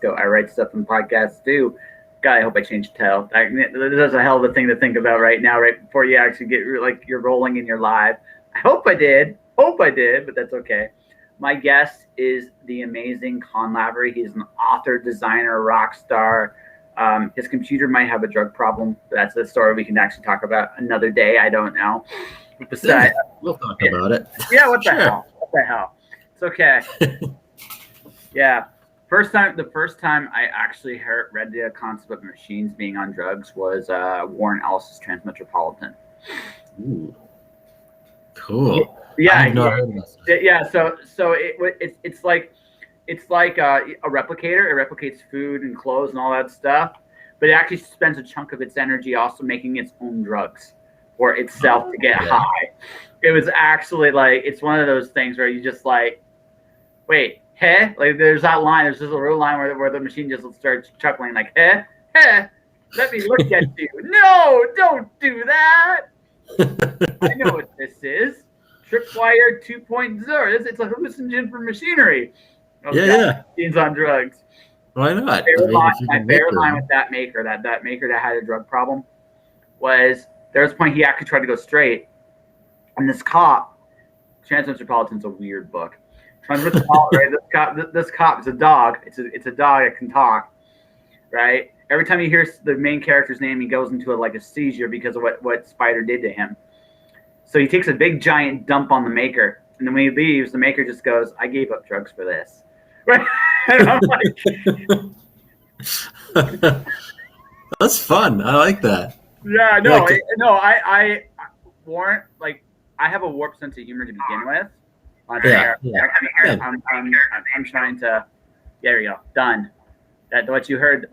Go. I write stuff in podcasts too. God, I hope I changed the title. That's a hell of a thing to think about right now, right before you actually get like you're rolling in your live. I hope I did. But that's okay. My guest is the amazing Konn Lavery. He's an author, designer, rock star. His computer might have a drug problem. But that's a story we can actually talk about another day. I don't know. Besides, we'll talk about it. Yeah, what the hell? What the hell? It's okay. Yeah. The first time I actually read the concept of machines being on drugs was Warren Ellis's Transmetropolitan. Ooh. Cool. Yeah, I have not heard of this. Yeah, so it's like a replicator. It replicates food and clothes and all that stuff, but it actually spends a chunk of its energy also making its own drugs for itself to get high. It was actually like it's one of those things where you just like, wait. Like there's that line. There's just a real line where the machine just starts chuckling like, let me look at you. No, don't do that. I know what this is. Tripwire 2.0. It's a hallucinogen for machinery. Machines on drugs. Why not? My favorite line with that maker that had a drug problem was there was a point he actually tried to go straight, and this cop, Transmetropolitan's a weird book. This cop is a dog. It's a dog that can talk, right? Every time he hears the main character's name, he goes into a seizure because of what Spider did to him. So he takes a big giant dump on the maker, and then when he leaves, the maker just goes, "I gave up drugs for this." Right? And I'm like, that's fun. I like that. Yeah, I Warren, like I have a warped sense of humor to begin with. I'm trying to. There we go. Done. That what you heard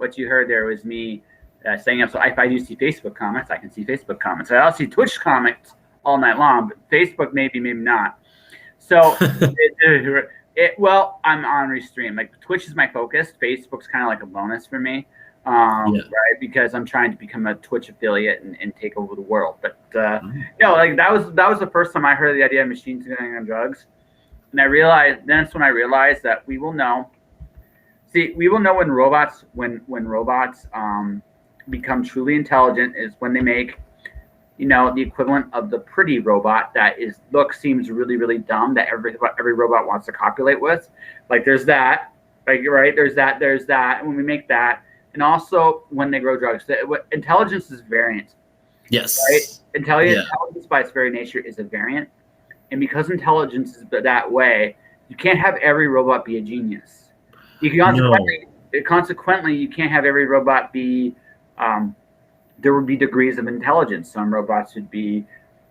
there was me saying up. So if I do see Facebook comments, I can see Facebook comments. I also see Twitch comments all night long, but Facebook maybe not. So I'm on Restream. Like Twitch is my focus. Facebook's kind of like a bonus for me, right? Because I'm trying to become a Twitch affiliate and take over the world. But like that was the first time I heard the idea of machines going on drugs. And that's when I realized that we will know when robots become truly intelligent is when they make, the equivalent of the pretty robot that seems really, really dumb that every robot wants to copulate with. Like there's that, like right? There's that. And when we make that, and also when they grow drugs, intelligence is variant. Yes. Right? Intelligence by its very nature is a variant. And because intelligence is that way, you can't have every robot be a genius. You can consequently, you can't have every robot be. There would be degrees of intelligence. Some robots would be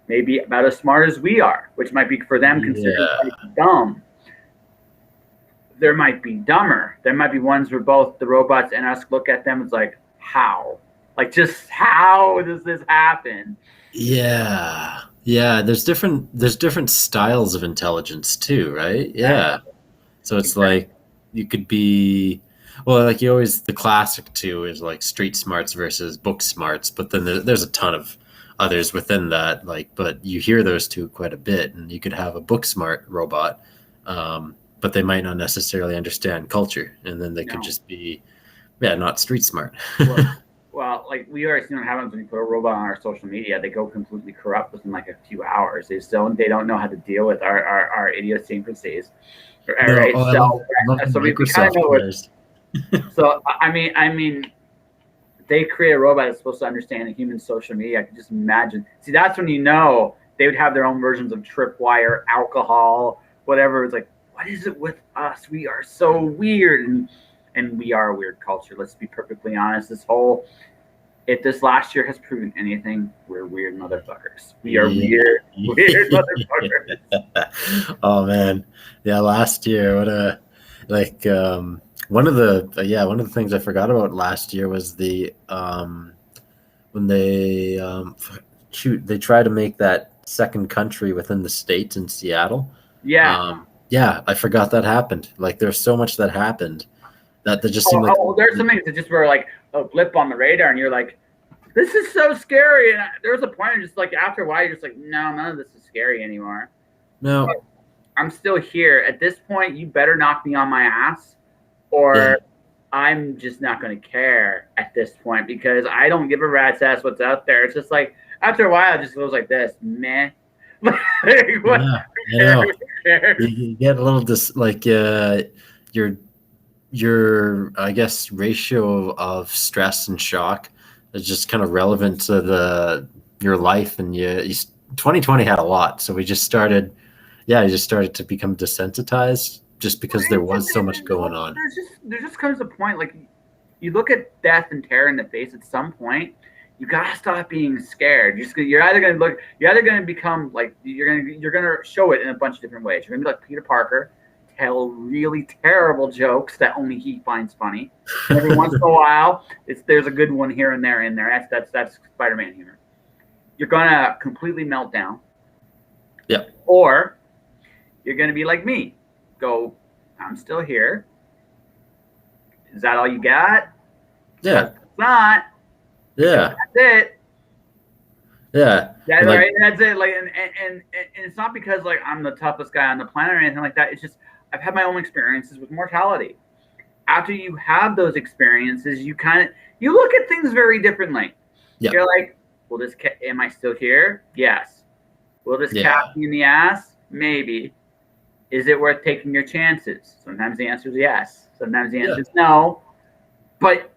maybe about as smart as we are, which might be for them considered dumb. There might be dumber. There might be ones where both the robots and us look at them. It's like, how? Like, just how does this happen? Yeah. There's different styles of intelligence too, right? Yeah. So it's like you could be, well, like you always, the classic too is like street smarts versus book smarts, but then there's a ton of others within that. Like, but you hear those two quite a bit, and you could have a book smart robot, but they might not necessarily understand culture, and then they could just be, not street smart. Well, like we already seen what happens when you put a robot on our social media. They go completely corrupt within like a few hours. They don't know how to deal with our idiosyncrasies. Right? So we kind of know what. So I mean, they create a robot that's supposed to understand a human social media. I can just imagine. See, that's when they would have their own versions of tripwire, alcohol, whatever. It's like, what is it with us? We are so weird, and we are a weird culture. Let's be perfectly honest. If this last year has proven anything, we're weird motherfuckers. We are weird motherfuckers. Oh man, yeah. Last year, one of the things I forgot about last year was when they they try to make that second country within the States in Seattle. I forgot that happened. Like there's so much that happened that just seemed like there's some things that just were like a blip on the radar, and you're like, this is so scary. And there was a point just like after a while you're just like, no, none of this is scary anymore. No, but I'm still here. At this point, you better knock me on my ass, or I'm just not going to care at this point because I don't give a rat's ass what's out there. It's just like after a while, it just feels like this, meh. Like, what? Yeah, I know. You get a little your I guess ratio of stress and shock is just kind of relevant to your life, and 2020 had a lot, so we just started to become desensitized just because there was so much going on. There just comes a point like you look at death and terror in the face at some point. You gotta stop being scared. You're either gonna become like you're gonna show it in a bunch of different ways. You're gonna be like Peter Parker, tell really terrible jokes that only he finds funny. Every once in a while, there's a good one here and there in there. That's Spider-Man humor. You're gonna completely melt down. Yeah. Or you're gonna be like me. Go, I'm still here. Is that all you got? Yeah. It's not. Yeah. That's it. Yeah. That's right. That's it. Like, and it's not because like I'm the toughest guy on the planet or anything like that. It's just I've had my own experiences with mortality. After you have those experiences, you look at things very differently. Yeah. You're like, well, am I still here? Yes. Will this cat me in the ass? Maybe. Is it worth taking your chances? Sometimes the answer is yes. Sometimes the answer is no. But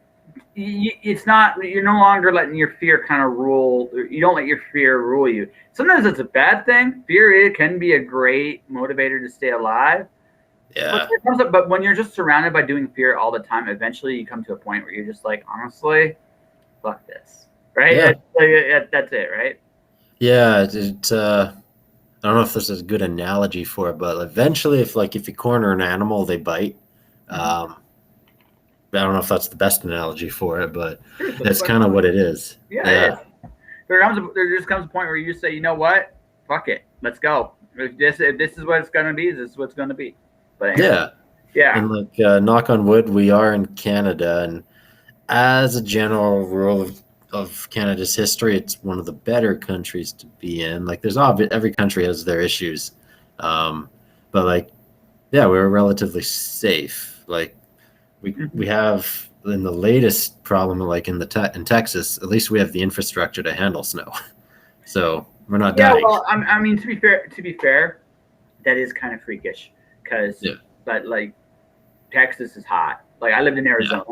it's not. You're no longer letting your fear kind of rule. You don't let your fear rule you. Sometimes it's a bad thing. Fear can be a great motivator to stay alive. Yeah. But when you're just surrounded by doing fear all the time, eventually you come to a point where you're just like, honestly, fuck this, right? Yeah. That's it, right? Yeah. I don't know if this is a good analogy for it, but eventually, if you corner an animal, they bite. I don't know if that's the best analogy for it, but that's kind of what it is. Yeah. There just comes a point where you say, you know what? Fuck it. Let's go. If this is what it's going to be, this is what it's going to be. But anyway, yeah. And knock on wood, we are in Canada, and as a general rule of Canada's history, it's one of the better countries to be in. Like, every country has their issues, but we're relatively safe. Like, we have in the latest problem, like in Texas, at least we have the infrastructure to handle snow, so we're not dying. Well, I mean, to be fair, that is kind of freakish but like Texas is hot. Like, I lived in Arizona.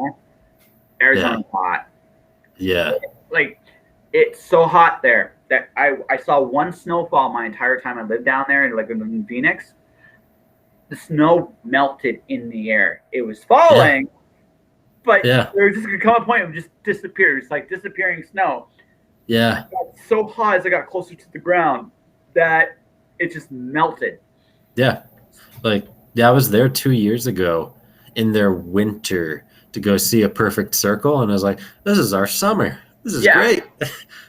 Arizona's hot. Yeah. Like, it's so hot there that I saw one snowfall my entire time I lived down there, in Phoenix. The snow melted in the air. It was falling, but there was just gonna come a point of just disappear. It's like disappearing snow. Yeah. It got so hot as I got closer to the ground that it just melted. Yeah. I was there 2 years ago in their winter to go see A Perfect Circle, and I was like, this is our summer. This is great.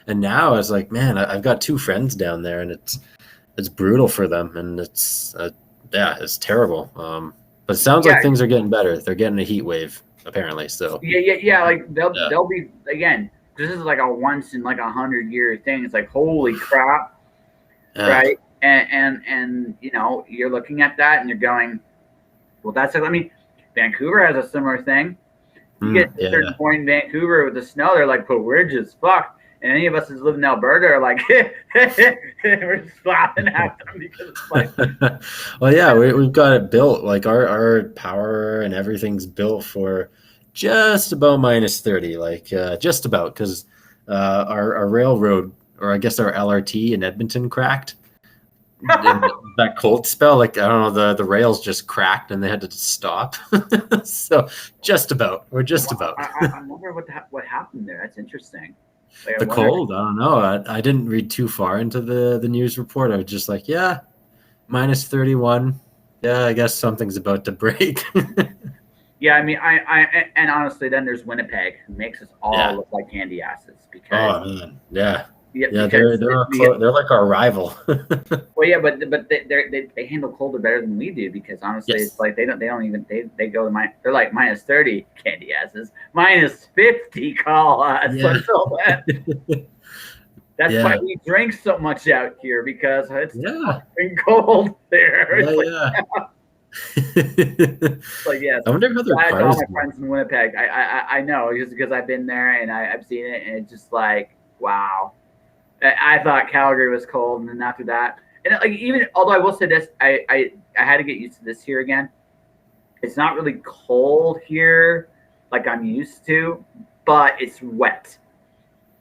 And now I was like, man, I've got 2 friends down there, and it's brutal for them, and it's terrible. But it sounds like things are getting better. They're getting a heat wave apparently. So like they'll be, again, this is like a once in like 100-year thing. It's like, holy crap, right? And you're looking at that and you're going, well, Vancouver has a similar thing. You get to a certain point in Vancouver with the snow, they're like, but we're just fucked. And any of us that live in Alberta are like, we're just laughing at them because it's like. Well, we've got it built. Like, our power and everything's built for just about -30, like just about, because our railroad, or I guess our LRT in Edmonton, cracked. That cold spell, like, I don't know, the rails just cracked and they had to stop. So we're just about. I wonder what happened there. That's interesting. Like, cold, I don't know. I didn't read too far into the news report. I was just like, -31. Yeah, I guess something's about to break. Yeah, I mean, and honestly, then there's Winnipeg, who makes us all look like candy asses because. Oh man, yeah. Yeah, they're like our rival. Well, yeah, but they handle colder better than we do, because honestly, it's like they go to they're like -30 candy asses, -50 call us. That's why we drink so much out here, because it's fucking cold there. Like, yes, I wonder how their that's all cars my go. friends in Winnipeg. I know just because I've been there and I've seen it, and it's just like, wow. I thought Calgary was cold, and then after that, and like even although I will say this, I had to get used to this here again. It's not really cold here like I'm used to, but it's wet.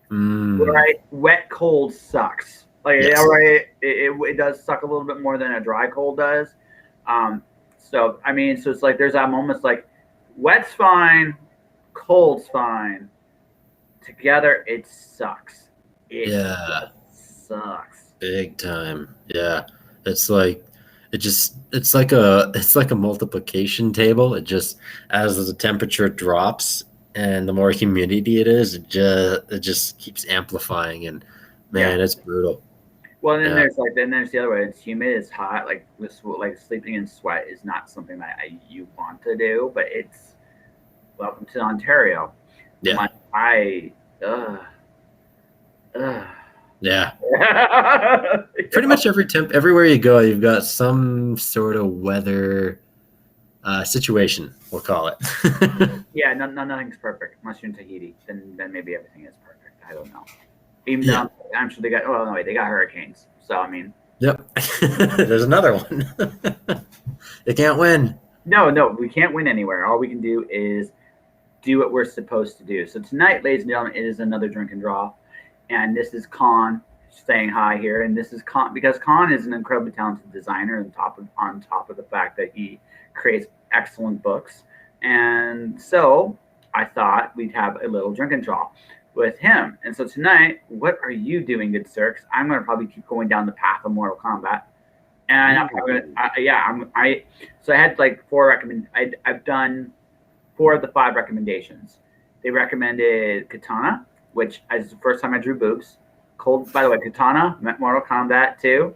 Mm, Right, wet cold sucks. Like, yeah, yes. right, it does suck a little bit more than a dry cold does. Um, so I mean, so it's like there's that moments like wet's fine, cold's fine. Together, it sucks. It Yeah. sucks. Big time. Yeah. It's like it's like a multiplication table. It just as the temperature drops and the more humidity it is, it just keeps amplifying and Yeah. man, it's brutal. Well, and then Yeah. there's the other way. It's humid. It's hot. Like this, like sleeping in sweat is not something that you want to do. But it's welcome to Ontario. Yeah. My I, ugh, ugh. Yeah. You Pretty know? much everywhere you go, you've got some sort of weather situation, we'll call it. Yeah, nothing's perfect unless you're in Tahiti. Then maybe everything is perfect. I don't know. Even Yeah. though I'm sure they got. Well, no, wait, they got hurricanes. So I mean, Yep. There's another one. You can't win. no, we can't win anywhere. All we can do is do what we're supposed to do. So tonight, ladies and gentlemen, it is another drink and draw, and this is Konn saying hi here, and this is Konn because Konn is an incredibly talented designer, and on top of the fact that he creates excellent books, and so I thought we'd have a little drink and draw with him. And so tonight, what are you doing, good sir? 'Cause I'm going to probably keep going down the path of Mortal Kombat. And I'm probably, yeah, so I had like I've done 4 of the 5 recommendations. They recommended Katana, which is the first time I drew boobs. Cold, by the way, Katana, Mortal Kombat 2,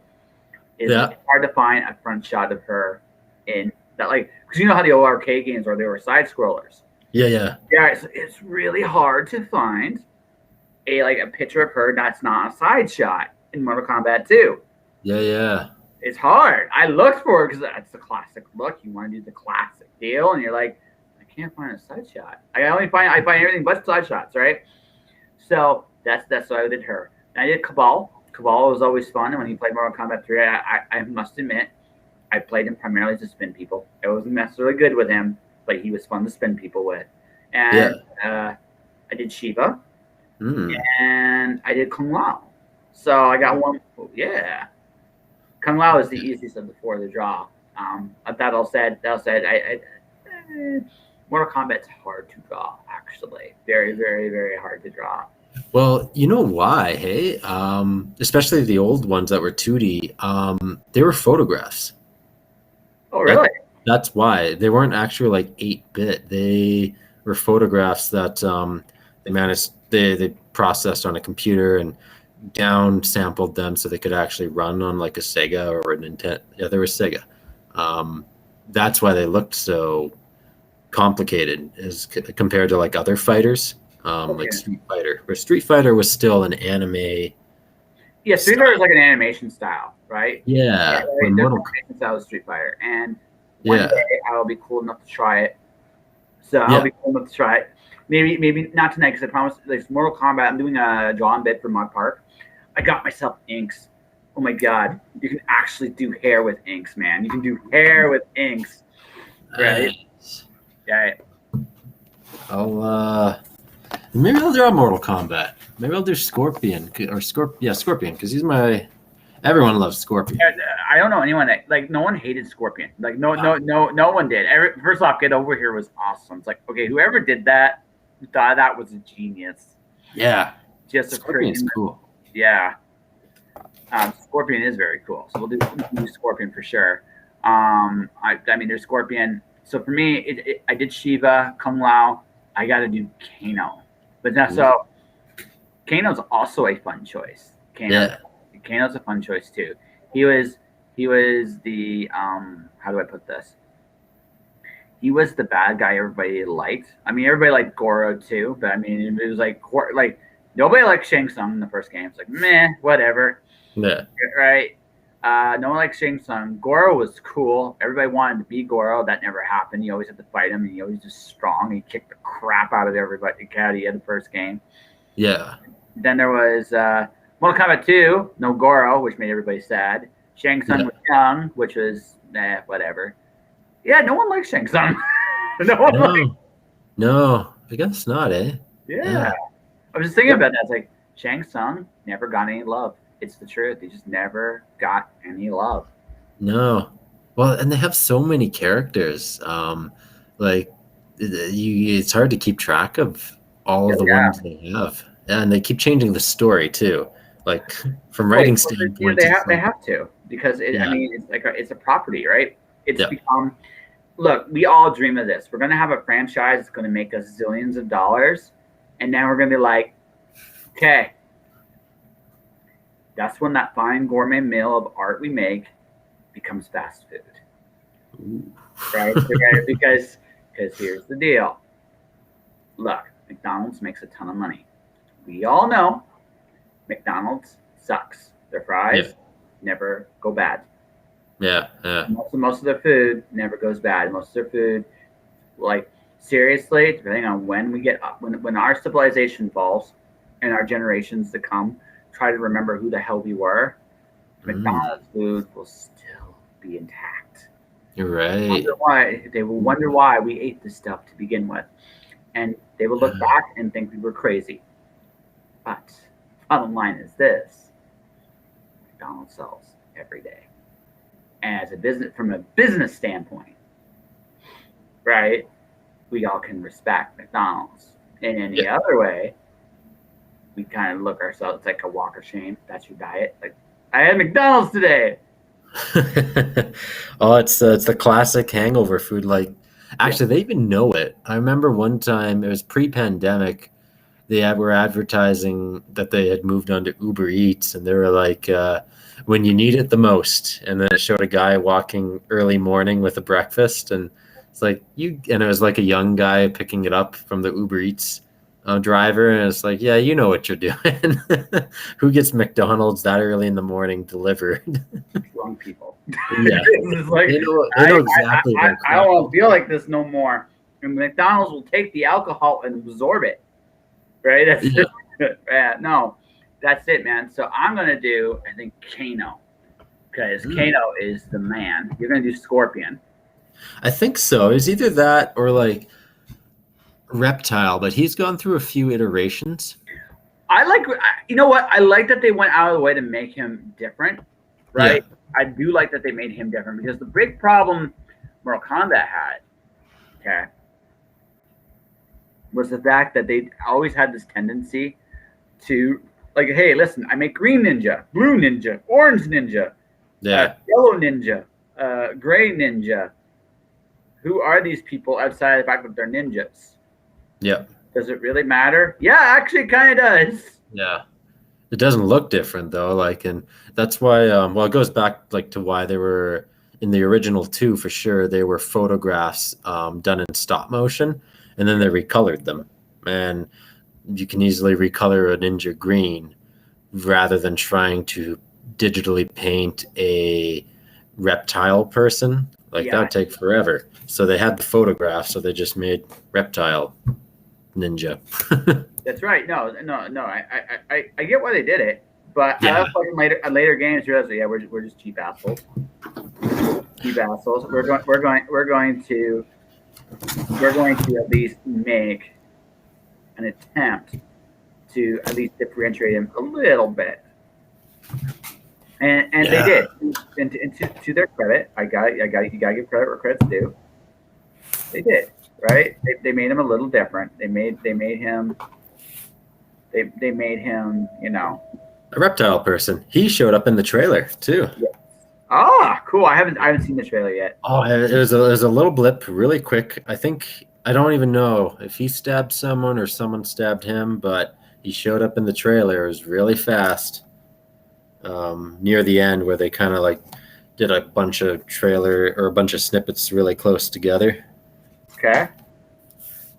is Yeah. hard to find a front shot of her in that, like, because you know how the old arcade games were, they were side scrollers. Yeah, yeah. Yeah, it's really hard to find a picture of her that's not a side shot in Mortal Kombat 2. Yeah, yeah. It's hard. I looked for it because that's the classic look. You want to do the classic deal, and you're like, I can't find a side shot. I find everything but side shots, right? So that's why I did her. And I did Cabal. Cabal was always fun, and when he played Mortal Kombat 3, I must admit, I played him primarily to spin people. I wasn't necessarily good with him, but he was fun to spin people with. And I did Shiva, and I did Kung Lao. So I got one. Yeah, Kung Lao is the easiest of the 4 to draw. That all said, Mortal Kombat's hard to draw. Actually, very, very, very hard to draw. Well, you know why, hey? Especially the old ones that were 2D, they were photographs. Oh, really? That's why. They weren't actually like 8-bit. They were photographs that they processed on a computer and down sampled them so they could actually run on like a Sega or a Nintendo. Yeah, they were Sega. That's why they looked so complicated as compared to like other fighters, like Street Fighter, where Street Fighter was still an anime. Yeah, Street Fighter is like an animation style, right? Yeah, right? There's an animation style of Street Fighter, and one day I will be cool enough to try it. So I'll be cool enough to try it. Maybe not tonight because I promised. Like Mortal Kombat, I'm doing a drawing bid for Mud Park. I got myself inks. Oh my god, you can actually do hair with inks, man. You can do hair with inks, right? Yeah. Maybe I'll draw Mortal Kombat. Maybe I'll do Scorpion Scorpion because everyone loves Scorpion. I don't know anyone that like no one hated Scorpion. Like no one did. First off, Get Over Here was awesome. It's like, okay, whoever did that thought that was a genius. Yeah, just Scorpion's cool. Yeah, Scorpion is very cool. So we'll do Scorpion for sure. I mean, there's Scorpion. So for me, I did Shiva, Kung Lao. I got to do Kano, but now so Kano's also a fun choice. Kano's a fun choice too. He was the how do I put this? He was the bad guy everybody liked. I mean, everybody liked Goro too, but I mean, it was like nobody liked Shang Tsung in the first game. It's like meh, whatever. Yeah. Right. No one likes Shang Tsung. Goro was cool. Everybody wanted to be Goro. That never happened. You always had to fight him, and he always just strong. He kicked the crap out of everybody. He had the first game. Yeah. Then there was Mortal Kombat 2, no Goro, which made everybody sad. Shang Tsung was young, which was whatever. Yeah, no one likes Shang Tsung. No, I guess not, eh? Yeah. I was just thinking about that. It's like Shang Tsung never got any love. It's the truth. He just never got any love. No. Well, and they have so many characters. It's hard to keep track of all of the ones they have. And they keep changing the story too. Like from writing standpoint, they have to, because I mean, it's like it's a property, right? It's become. Look, we all dream of this. We're going to have a franchise that's going to make us zillions of dollars, and then we're going to be like, okay, that's when that fine gourmet meal of art we make becomes fast food. Ooh. Right? because here's the deal. Look, McDonald's makes a ton of money. We all know McDonald's sucks. Their fries never go bad. Yeah. Most of their food never goes bad. Most of their food, like, seriously, depending on when we get up, when our civilization falls and our generations to come try to remember who the hell we were, McDonald's food will still be intact. You're right. They will wonder why we ate this stuff to begin with. And they will look back and think we were crazy. But bottom line is this: McDonald's sells every day. And as a business, from a business standpoint, right, we all can respect McDonald's. In any other way, we kind of look ourselves, it's like a walk of shame. That's your diet. Like, I had McDonald's today. Oh, it's the classic hangover food. Like, actually, they even know it. I remember one time, it was pre-pandemic, they were advertising that they had moved on to Uber Eats, and they were like, when you need it the most. And then it showed a guy walking early morning with a breakfast, and it's like and it was like a young guy picking it up from the Uber Eats driver, and it's like, yeah, you know what you're doing. Who gets McDonald's that early in the morning delivered? Drunk people. Yeah. It's like, they know exactly. I don't want to feel like this no more. And McDonald's will take the alcohol and absorb it. Right? That's no, that's it, man. So I'm gonna do, I think, Kano, because Kano is the man. You're gonna do Scorpion. I think so. It's either that or like Reptile, but he's gone through a few iterations. You know what? I like that they went out of the way to make him different, right? Yeah. I do like that they made him different, because the big problem Mortal Kombat had, was the fact that they always had this tendency to, like, hey, listen, I make green ninja, blue ninja, orange ninja, yellow ninja, gray ninja. Who are these people outside of the fact that they're ninjas? Yep. Does it really matter? Yeah, actually, it kind of does. Yeah. It doesn't look different, though. Like, and that's why, it goes back, like, to why they were, in the original 2, for sure, they were photographs done in stop motion, and then they recolored them. And you can easily recolor a ninja green rather than trying to digitally paint a reptile person. Like, that would take forever. So they had the photograph, so they just made reptile ninja. That's right. No. I get why they did it, but I also in later games realized, we're just cheap assholes. Cheap assholes. We're going to at least make an attempt to at least differentiate him a little bit. And they did. And to their credit, you gotta give credit where credit's due. They did, right? They made him a little different. They made him, you know, a reptile person. He showed up in the trailer too. Yeah. Ah, cool. I haven't seen the trailer yet. Oh, it was a little blip, really quick. I don't even know if he stabbed someone or someone stabbed him, but he showed up in the trailer. It was really fast. Near the end, where they kind of like did a bunch of snippets really close together. Okay.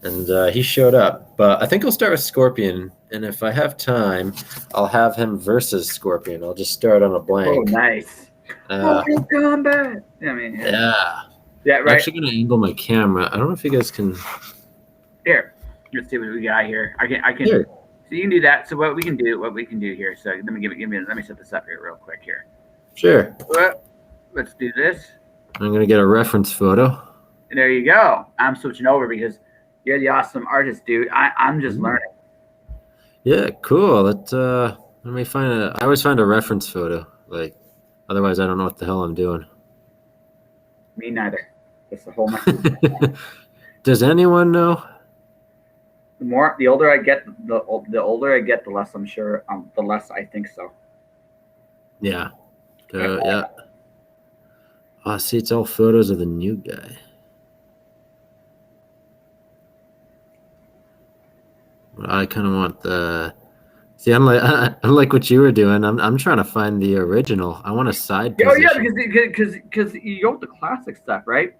And he showed up, but I think I'll start with Scorpion, and if I have time, I'll have him versus Scorpion. I'll just start on a blank. Oh, nice. Mortal Kombat. I mean, yeah, right. I'm actually gonna angle my camera. I don't know if you guys can. Here, let's see what we got here. I can. Here. So you can do that. So what we can do here. So let me set this up here real quick here. Sure. Let's do this. I'm gonna get a reference photo. And there you go. I'm switching over because you're the awesome artist, dude. I'm just learning. Yeah, cool. Let me find I always find a reference photo. Like, otherwise I don't know what the hell I'm doing. Me neither. That's the whole. Does anyone know? The older I get, the older I get, the less I'm sure. The less I think so. Yeah. Yeah. Oh, see, it's all photos of the new guy. I kind of want the. See, unlike what you were doing, I'm trying to find the original. I want a side position. Oh yeah, because you go with the classic stuff, right?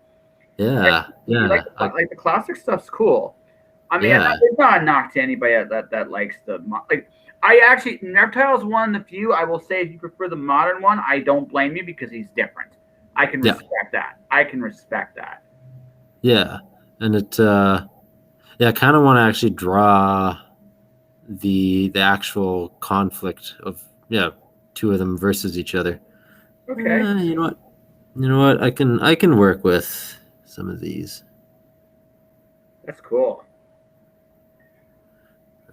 Yeah, like the classic stuff's cool. I mean, it's not a knock to anybody that likes the like. I actually, Neptile is one of the few. I will say, if you prefer the modern one, I don't blame you because he's different. I can respect that. Yeah, and it. I kind of want to actually draw the actual conflict of two of them versus each other. Okay. You know what? I can work with some of these. That's cool.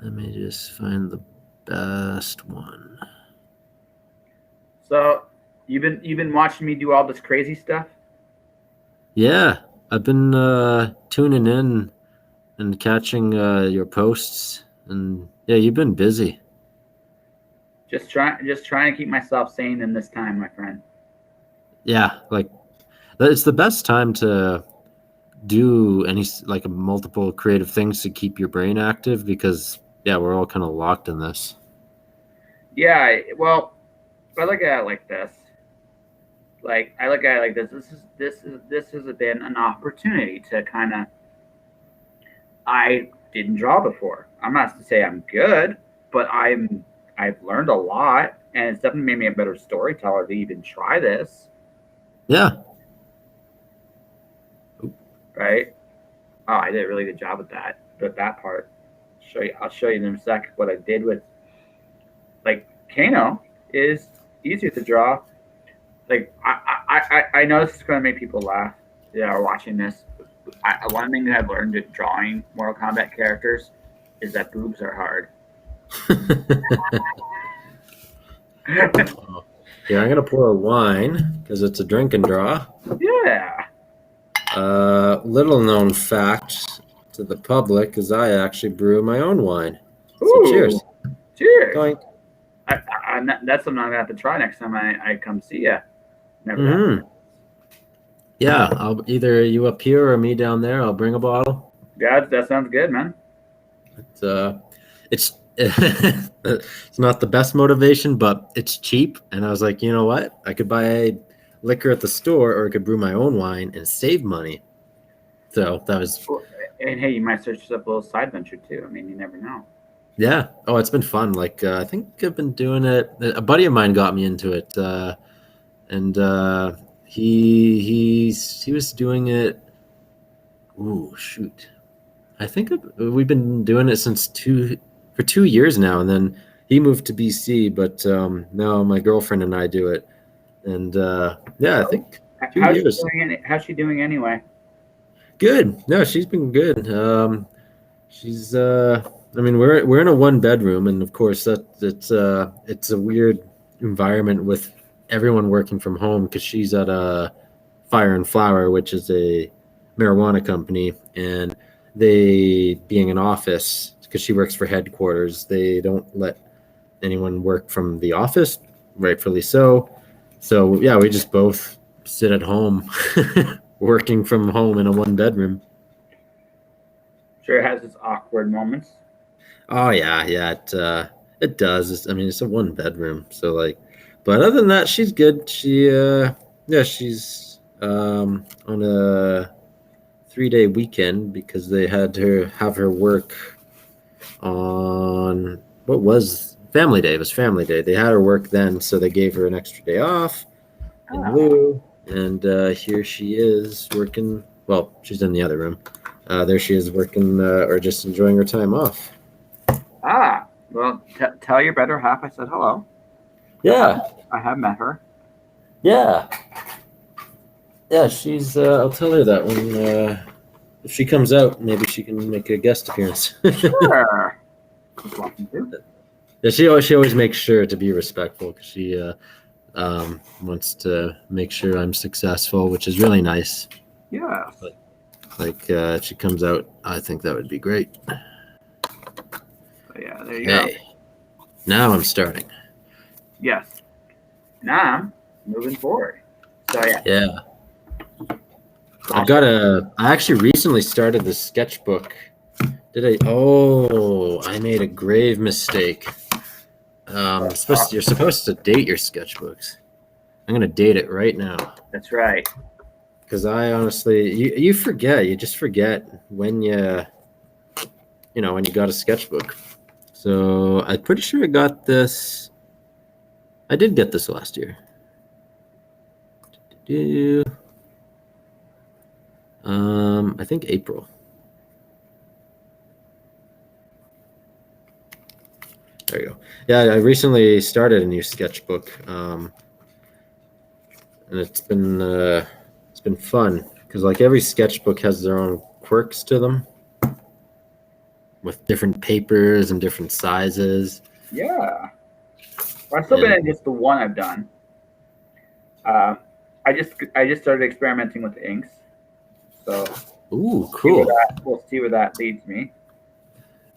Let me just find the best one. So you've been watching me do all this crazy stuff? Yeah, I've been tuning in and catching your posts, and you've been busy. Just trying to keep myself sane in this time, my friend. Yeah, like it's the best time to do any like multiple creative things to keep your brain active because we're all kind of locked in this. Yeah, well, I look at it like this. Like I look at it like this. This has been an opportunity to kind of. I didn't draw before. I'm not to say I'm good, but I've learned a lot, and it's definitely made me a better storyteller to even try this. Yeah. Right. Oh, I did a really good job with that. But that part, I'll show you in a sec what I did with. Like Kano is easier to draw. Like I know this is going to make people laugh that are watching this. One thing that I've learned at drawing Mortal Kombat characters is that boobs are hard. Yeah, I'm gonna pour a wine because it's a drink and draw. Yeah. Little known fact to the public is I actually brew my own wine. So ooh, cheers. Cheers. That's something I'm gonna have to try next time I come see you. Never. Yeah, I'll either you up here or me down there. I'll bring a bottle. Yeah, that sounds good, man. It's it's not the best motivation, but it's cheap. And I was like, you know what? I could buy liquor at the store, or I could brew my own wine and save money. So that was. And hey, you might search up a little side venture too. I mean, you never know. Yeah. Oh, it's been fun. Like I think I've been doing it. A buddy of mine got me into it, and he was doing it. Ooh, shoot! I think we've been doing it for 2 years now, and then he moved to BC. But now my girlfriend and I do it, and I think 2 years. How's she doing anyway? Good. No, she's been good. She's. I mean, we're in a 1-bedroom, and of course it's a weird environment with everyone working from home because she's at a Fire and Flower, which is a marijuana company, and they being an office because she works for headquarters, they don't let anyone work from the office, rightfully so. So yeah, we just both sit at home working from home in a 1-bedroom. Sure, it has its awkward moments. Oh yeah, it does. I mean, it's a 1-bedroom, so like, but other than that, she's good. She's on a 3-day weekend because they had to have her work on what was Family Day. It was Family Day. They had her work then, so they gave her an extra day off. in blue. And here she is working. Well, she's in the other room. There she is working or just enjoying her time off. Well, tell your better half I said hello. Yeah. I have met her. Yeah. Yeah, she's, I'll tell her that when, if she comes out, maybe she can make a guest appearance. Sure. Yeah, she always makes sure to be respectful because she wants to make sure I'm successful, which is really nice. Yeah. Like if she comes out, I think that would be great. So yeah, there you go. Now I'm starting. Yes. Now I'm moving forward. So yeah. Yeah. I actually recently started the sketchbook. I made a grave mistake. You're supposed to date your sketchbooks. I'm gonna date it right now. That's right. Because I honestly, you forget. You just forget when you got a sketchbook. So I'm pretty sure I got this. I did get this last year. I think April. There you go. Yeah, I recently started a new sketchbook, and it's been fun because like every sketchbook has their own quirks to them, with different papers and different sizes. Yeah. I've still been in just the one I've done. I just started experimenting with inks. So. Ooh, cool. We'll see where that leads me.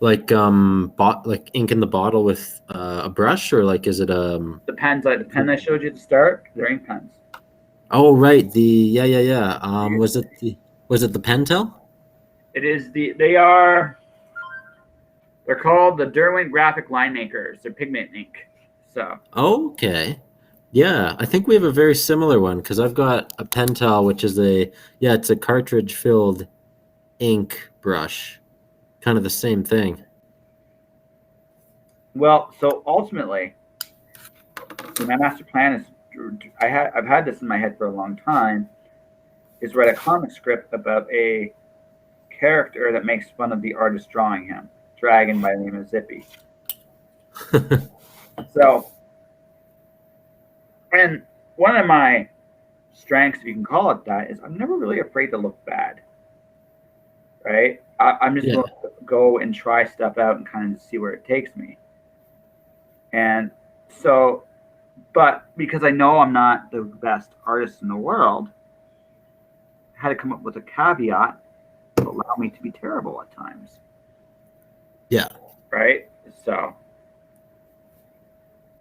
Like like ink in the bottle with a brush, or like is it the pens? Like the pen I showed you at the start, they're ink pens. Oh right, yeah. Was it the Pentel? It is they're called the Derwent Graphic Line Makers. They're pigment ink. So. Okay. Yeah, I think we have a very similar one because I've got a Pentel, which is it's a cartridge-filled ink brush, kind of the same thing. Well, so ultimately, my master plan is I've had this in my head for a long time, is write a comic script about a character that makes fun of the artist drawing him, dragon by the name of Zippy. So, and one of my strengths, if you can call it that, is I'm never really afraid to look bad. Right? I'm just going to go and try stuff out and kind of see where it takes me. And so, but because I know I'm not the best artist in the world, I had to come up with a caveat to allow me to be terrible at times. Yeah. Right? So,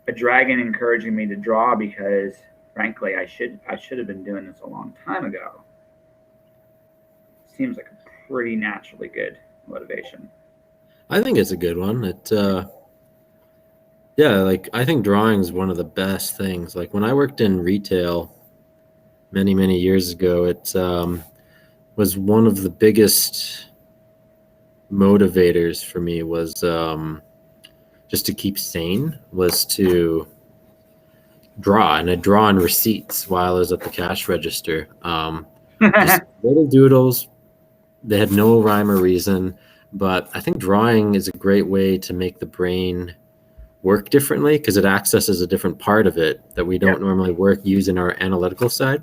a dragon encouraging me to draw because, frankly, I should have been doing this a long time ago. Seems like a pretty naturally good motivation. I think it's a good one. Like I think drawing is one of the best things. Like when I worked in retail many years ago, it was one of the biggest motivators for me was just to keep sane, was to draw. And I draw on receipts while I was at the cash register. Just little doodles. They had no rhyme or reason, but I think drawing is a great way to make the brain work differently because it accesses a different part of it that we don't normally use in our analytical side.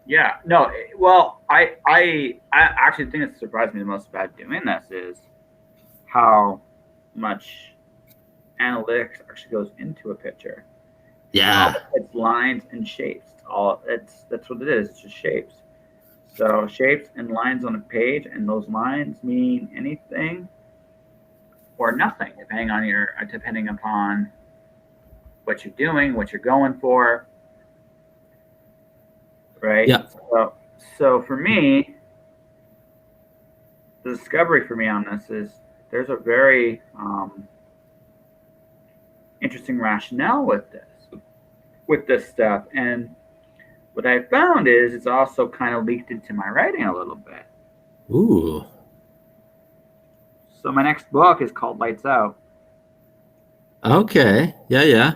Yeah, no, well, I actually think it surprised me the most about doing this is how much analytics actually goes into a picture. Yeah, it's lines and shapes. That's what it is. It's just shapes. So shapes and lines on a page, and those lines mean anything or nothing, depending upon what you're doing, what you're going for, right? Yeah. So for me, the discovery for me on this is there's a very interesting rationale with this stuff, and what I found is it's also kind of leaked into my writing a little bit. Ooh. So my next book is called Lights Out. Okay. Yeah.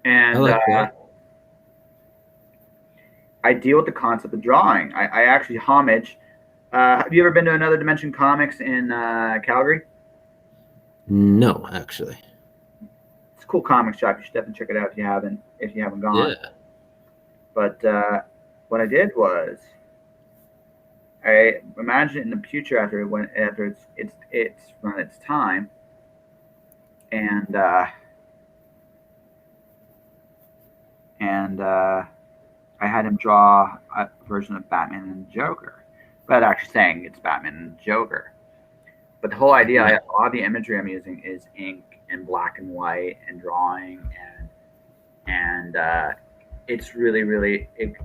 And I like that. I deal with the concept of drawing. I actually homage. Have you ever been to Another Dimension Comics in Calgary? No, actually. It's a cool comic shop. You should definitely check it out if you haven't gone. Yeah. But what I did was I imagine it in the future after it's run its time, and I had him draw a version of Batman and Joker, but actually saying it's Batman and Joker. But the whole idea, a lot of the imagery I'm using is ink and black and white and drawing, and it's really it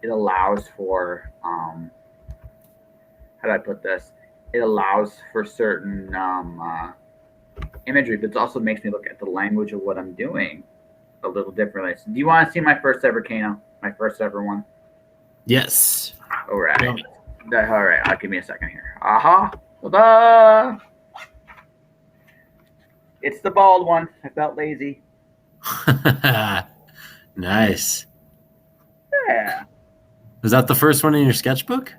allows for how do I put this? It allows for certain imagery, but it also makes me look at the language of what I'm doing a little differently. So do you want to see my first ever Kano? My first ever one? Yes. All right. All right. I'll give me a second here. Aha. Ta-da! It's the bald one. I felt lazy. Nice. Yeah. Was that the first one in your sketchbook?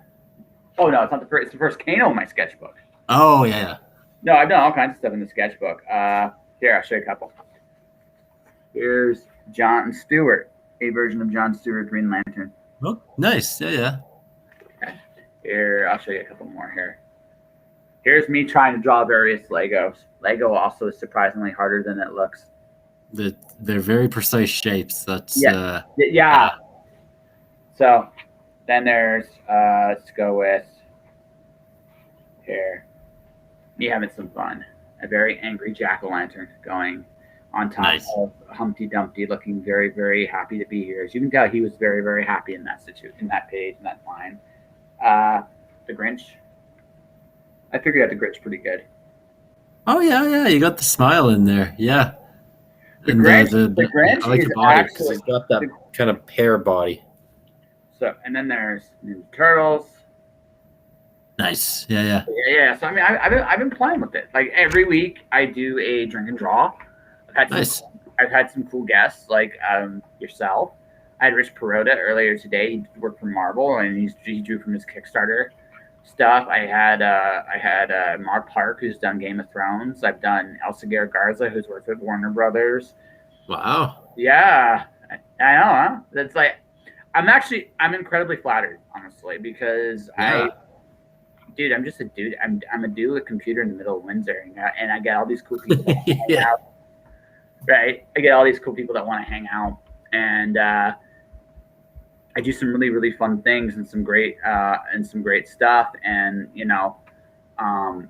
Oh no, it's not the first. It's the first Kano in my sketchbook. Oh yeah. No, I've done all kinds of stuff in the sketchbook. Here, I'll show you a couple. Here's John Stewart, a version of John Stewart Green Lantern. Oh, nice. Yeah. Okay. Here, I'll show you a couple more here. Here's me trying to draw various Legos. Lego also is surprisingly harder than it looks. They're very precise shapes. That's yeah. So then there's let's go with here. Me having some fun. A very angry jack-o'-lantern going on top of Humpty Dumpty, looking very, very happy to be here. As you can tell, he was very, very happy in that in that page, in that line. The Grinch. I figured out the Grinch pretty good. Oh yeah, you got the smile in there. Yeah. The Grinch. The Grinch. I like the body because he's got that kind of pear body. So, and then there's Ninja Turtles. Nice. Yeah. So I mean, I've been playing with it. Like every week, I do a drink and draw. I've had some cool guests like yourself. I had Rich Perota earlier today. He worked for Marvel and he drew from his Kickstarter stuff. I had Mark Park, who's done Game of Thrones. I've done Elsevier Garza, who's worked with Warner Brothers. Wow. Yeah, I know. Huh? That's like, I'm incredibly flattered, honestly, because I'm just a dude. I'm a dude with a computer in the middle of Windsor, and I get all these cool people. Out, right? I get all these cool people that want to hang out, and I do some really, really fun things and some great stuff. And I'm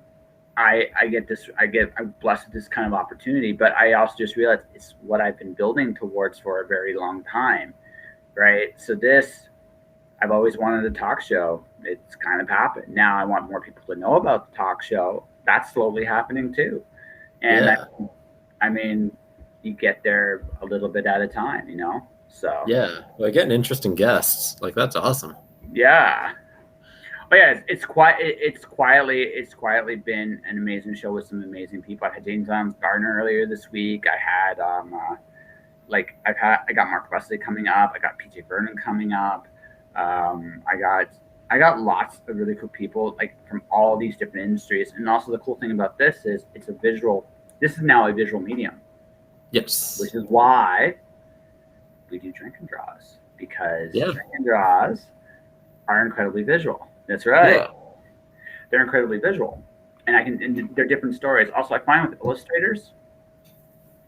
blessed with this kind of opportunity. But I also just realized it's what I've been building towards for a very long time, right? So I've always wanted a talk show. It's kind of happened. Now I want more people to know about the talk show. That's slowly happening too. And I mean, you get there a little bit at a time, So well, getting interesting guests, like that's awesome. Yeah. Oh yeah, it's quietly been an amazing show with some amazing people. I had James Gardner earlier this week. I had I got Mark Wesley coming up. I got PJ Vernon coming up. I got lots of really cool people like from all these different industries. And also the cool thing about this is this is now a visual medium. Yes. Which is why we do drink and draws, because drink and draws are incredibly visual. That's right. Yeah. They're incredibly visual. And they're different stories. Also, I find with illustrators,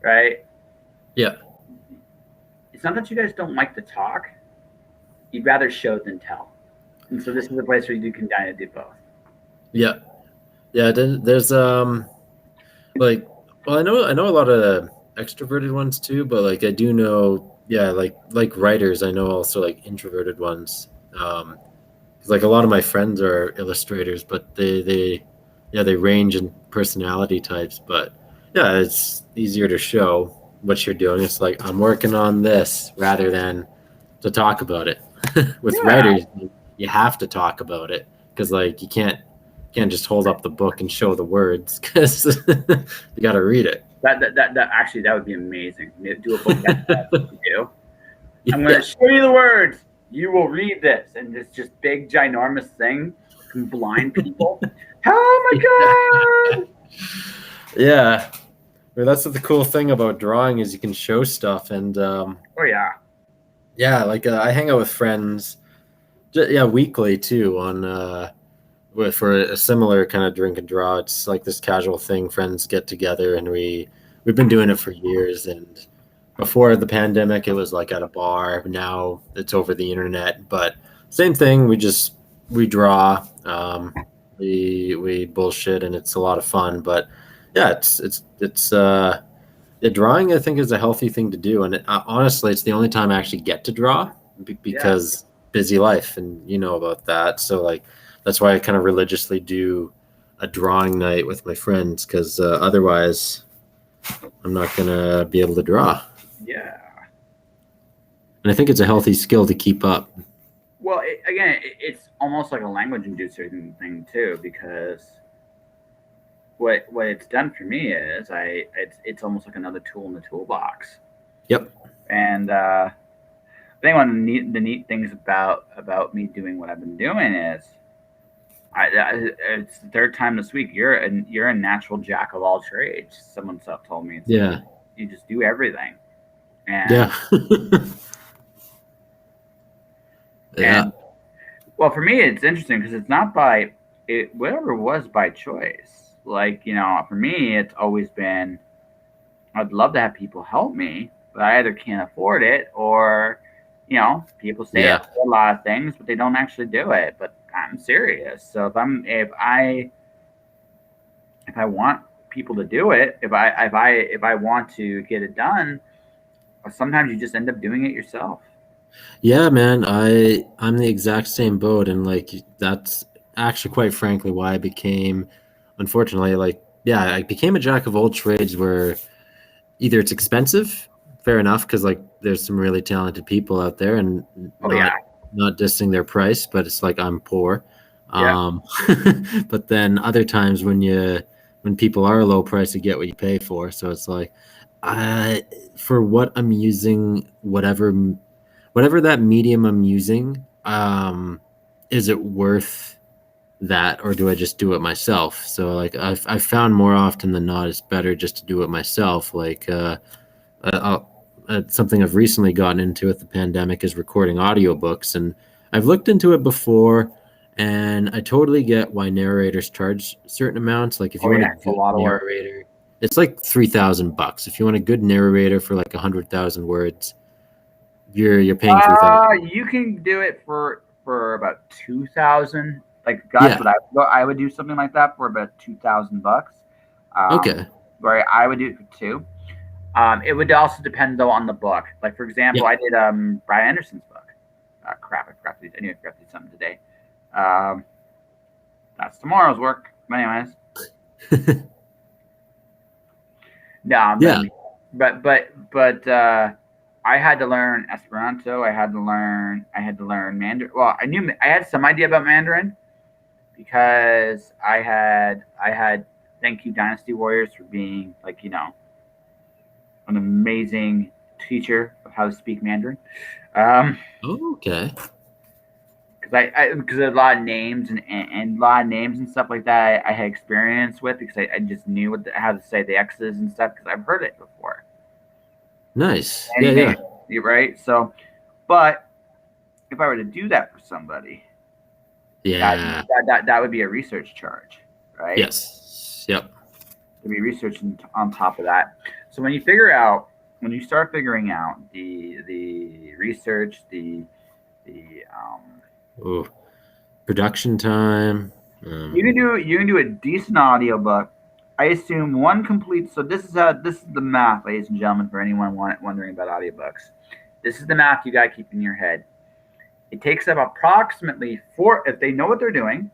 right? Yeah. It's not that you guys don't like to talk. You'd rather show than tell. And so this is a place where you can kind of do both. Yeah. Yeah. There's I know a lot of extroverted ones too, but like I do know, like writers, I know also like introverted ones. Like a lot of my friends are illustrators, but they range in personality types. But yeah, it's easier to show what you're doing. It's like I'm working on this rather than to talk about it. With writers, you have to talk about it because like you can't just hold up the book and show the words because you got to read it. That would be amazing. Do a book that's what you do. I'm going to show you the words. you will read this, and it's just big, ginormous thing can blind people. Oh my god! Yeah. Well, that's the cool thing about drawing is you can show stuff, and Oh yeah, yeah, like I hang out with friends, yeah, weekly too on for a similar kind of drink and draw. It's like this casual thing. Friends get together, and we've been doing it for years. And before the pandemic, it was like at a bar. Now it's over the internet, but same thing. We draw, we bullshit, and it's a lot of fun. But yeah, it's yeah, drawing. I think is a healthy thing to do, and honestly, it's the only time I actually get to draw yeah, because busy life, and you know about that. So like that's why I kind of religiously do a drawing night with my friends because otherwise I'm not gonna be able to draw. yeah. And I think it's a healthy skill to keep up. Well, it's almost like a language inducer thing too, because what it's done for me is it's almost like another tool in the toolbox. Yep. And I think one of the neat things about me doing what I've been doing is it's the third time this week. You're a natural jack of all trades. Someone told me it's Yeah. like you just do everything, and Yeah. and Yeah. well, for me, it's interesting because it's not by it. Whatever was by choice. Like for me, it's always been. I'd love to have people help me, but I either can't afford it or, people say Yeah. a lot of things, but they don't actually do it. But I'm serious. So if I want people to do it, if I want to get it done, sometimes you just end up doing it yourself. Yeah, man. I'm the exact same boat, and like that's actually quite frankly why I became, unfortunately, like yeah, I became a jack of all trades where either it's expensive, fair enough, because like there's some really talented people out there, and Oh yeah, not dissing their price, but it's like I'm poor. yeah, Um, but then other times when people are low price, you get what you pay for. So it's like, I for what I'm using, whatever that medium I'm using, is it worth that, or do I just do it myself? So like I've found more often than not, it's better just to do it myself. Like something I've recently gotten into with the pandemic is recording audiobooks, and I've looked into it before, and I totally get why narrators charge certain amounts. Like if you oh want a yeah. It's a good lot of work. narrator, it's like $3,000. If you want a good narrator for like 100,000 words, you're paying 3,000. You can do it for about 2,000. Like that's Yeah. what I would do something like that for about $2,000. Okay. Where I would do it for two. It would also depend though on the book. Like for example, Yeah. I did Brian Anderson's book. Crap, I knew I forgot to do something today. Um, that's tomorrow's work. But anyways, no, Yeah. but I had to learn Esperanto. I had to learn Mandarin. Well, I had some idea about Mandarin because I had thank you Dynasty Warriors for being like an amazing teacher of how to speak Mandarin. Um, Okay. because a lot of names and a lot of names and stuff like that I had experience with because I just knew how to say the X's and stuff because I've heard it before. Nice. Any Yeah. name, Yeah. right? So, but if I were to do that for somebody, that Yeah. that would be a research charge, right? Yes. Yep. To be researching on top of that. So when you start figuring out the research, the Ooh. Production time. you can do a decent audiobook. I assume one complete. So this is the math, ladies and gentlemen, for anyone wondering about audiobooks. This is the math you got to keep in your head. It takes up approximately four if they know what they're doing,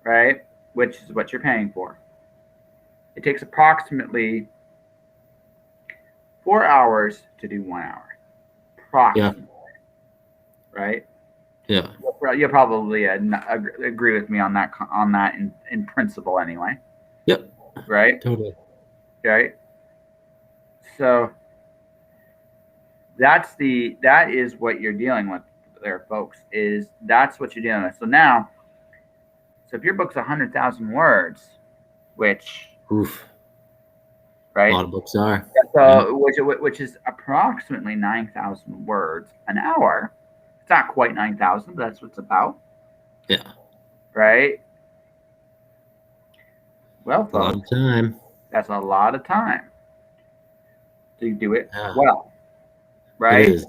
right? Which is what you're paying for. It takes approximately 4 hours to do 1 hour, Yeah. approximately, right? Yeah. You'll probably agree with me on that in principle anyway, Yep. right? Totally. Right. So that is what you're dealing with there, folks. That's what you're dealing with. So now, so if your book's 100,000 words, which Oof. right, A lot of books are. so which is approximately 9,000 words an hour. It's not quite 9,000, but that's what it's about. Yeah. Right. Well, folks, a lot of time. That's a lot of time to do it Yeah. well. Right. It is.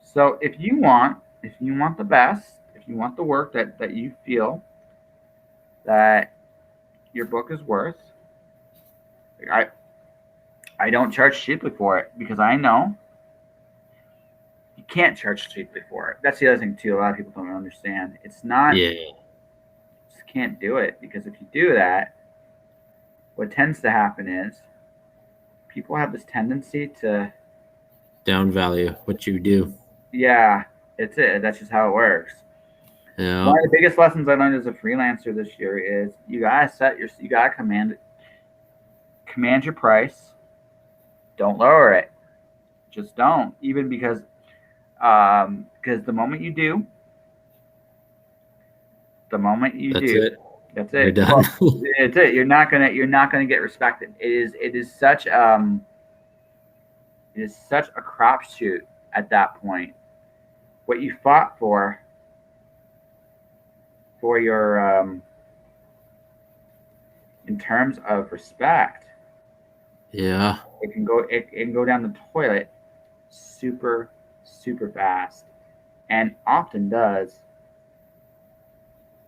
So if you want the best, if you want the work that you feel that your book is worth, I don't charge cheaply for it because I know you can't charge cheaply for it. That's the other thing too. A lot of people don't understand. It's not. Yeah. You just can't do it because if you do that, what tends to happen is people have this tendency to downvalue what you do. Yeah, it's it. That's just how it works. Yeah. One of the biggest lessons I learned as a freelancer this year is you gotta command your price. Don't lower it. Just don't. Even because the moment you do, that's it. That's You're it. done. Well, it's it. You're not gonna get respected. It is such a crapshoot at that point. What you fought for your in terms of respect, Yeah. it can go down the toilet super fast, and often does,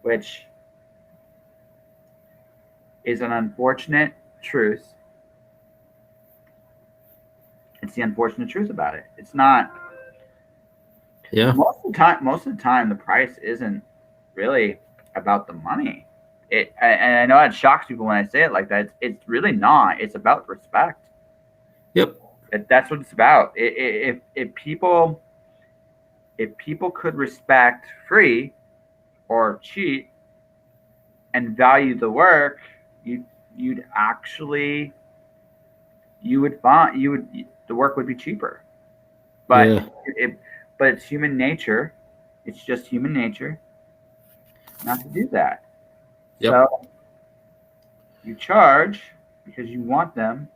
which is an unfortunate truth. It's the unfortunate truth about it. It's not. Yeah. Most of the time, the price isn't really about the money. And I know that shocks people when I say it like that. It's really not. It's about respect. Yep. That's what it's about. If people could respect free or cheap and value the work, you'd actually the work would be cheaper. But Yeah. but it's human nature. It's just human nature not to do that. Yep. So you charge because you want them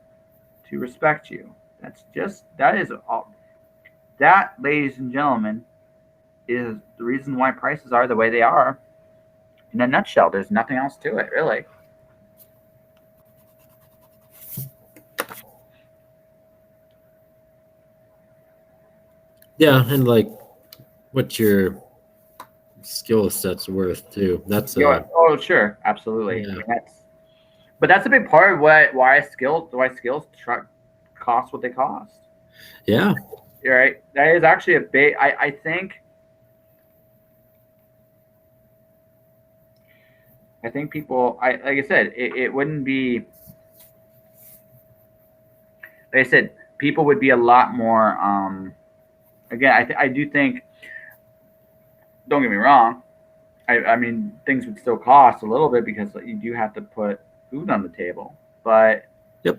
to respect you. That is all. That, ladies and gentlemen, is the reason why prices are the way they are. In a nutshell, there's nothing else to it, really. Yeah, and like what your skill set's worth too. That's Oh, sure, absolutely. Yeah. I mean, that's a big part of why skills cost what they cost. Yeah. Right. That is actually a big. I think. I think people. Like I said, it wouldn't be. Like I said, people would be a lot more. Again, I do think. Don't get me wrong. I mean, things would still cost a little bit because you do have to put food on the table, but Yep.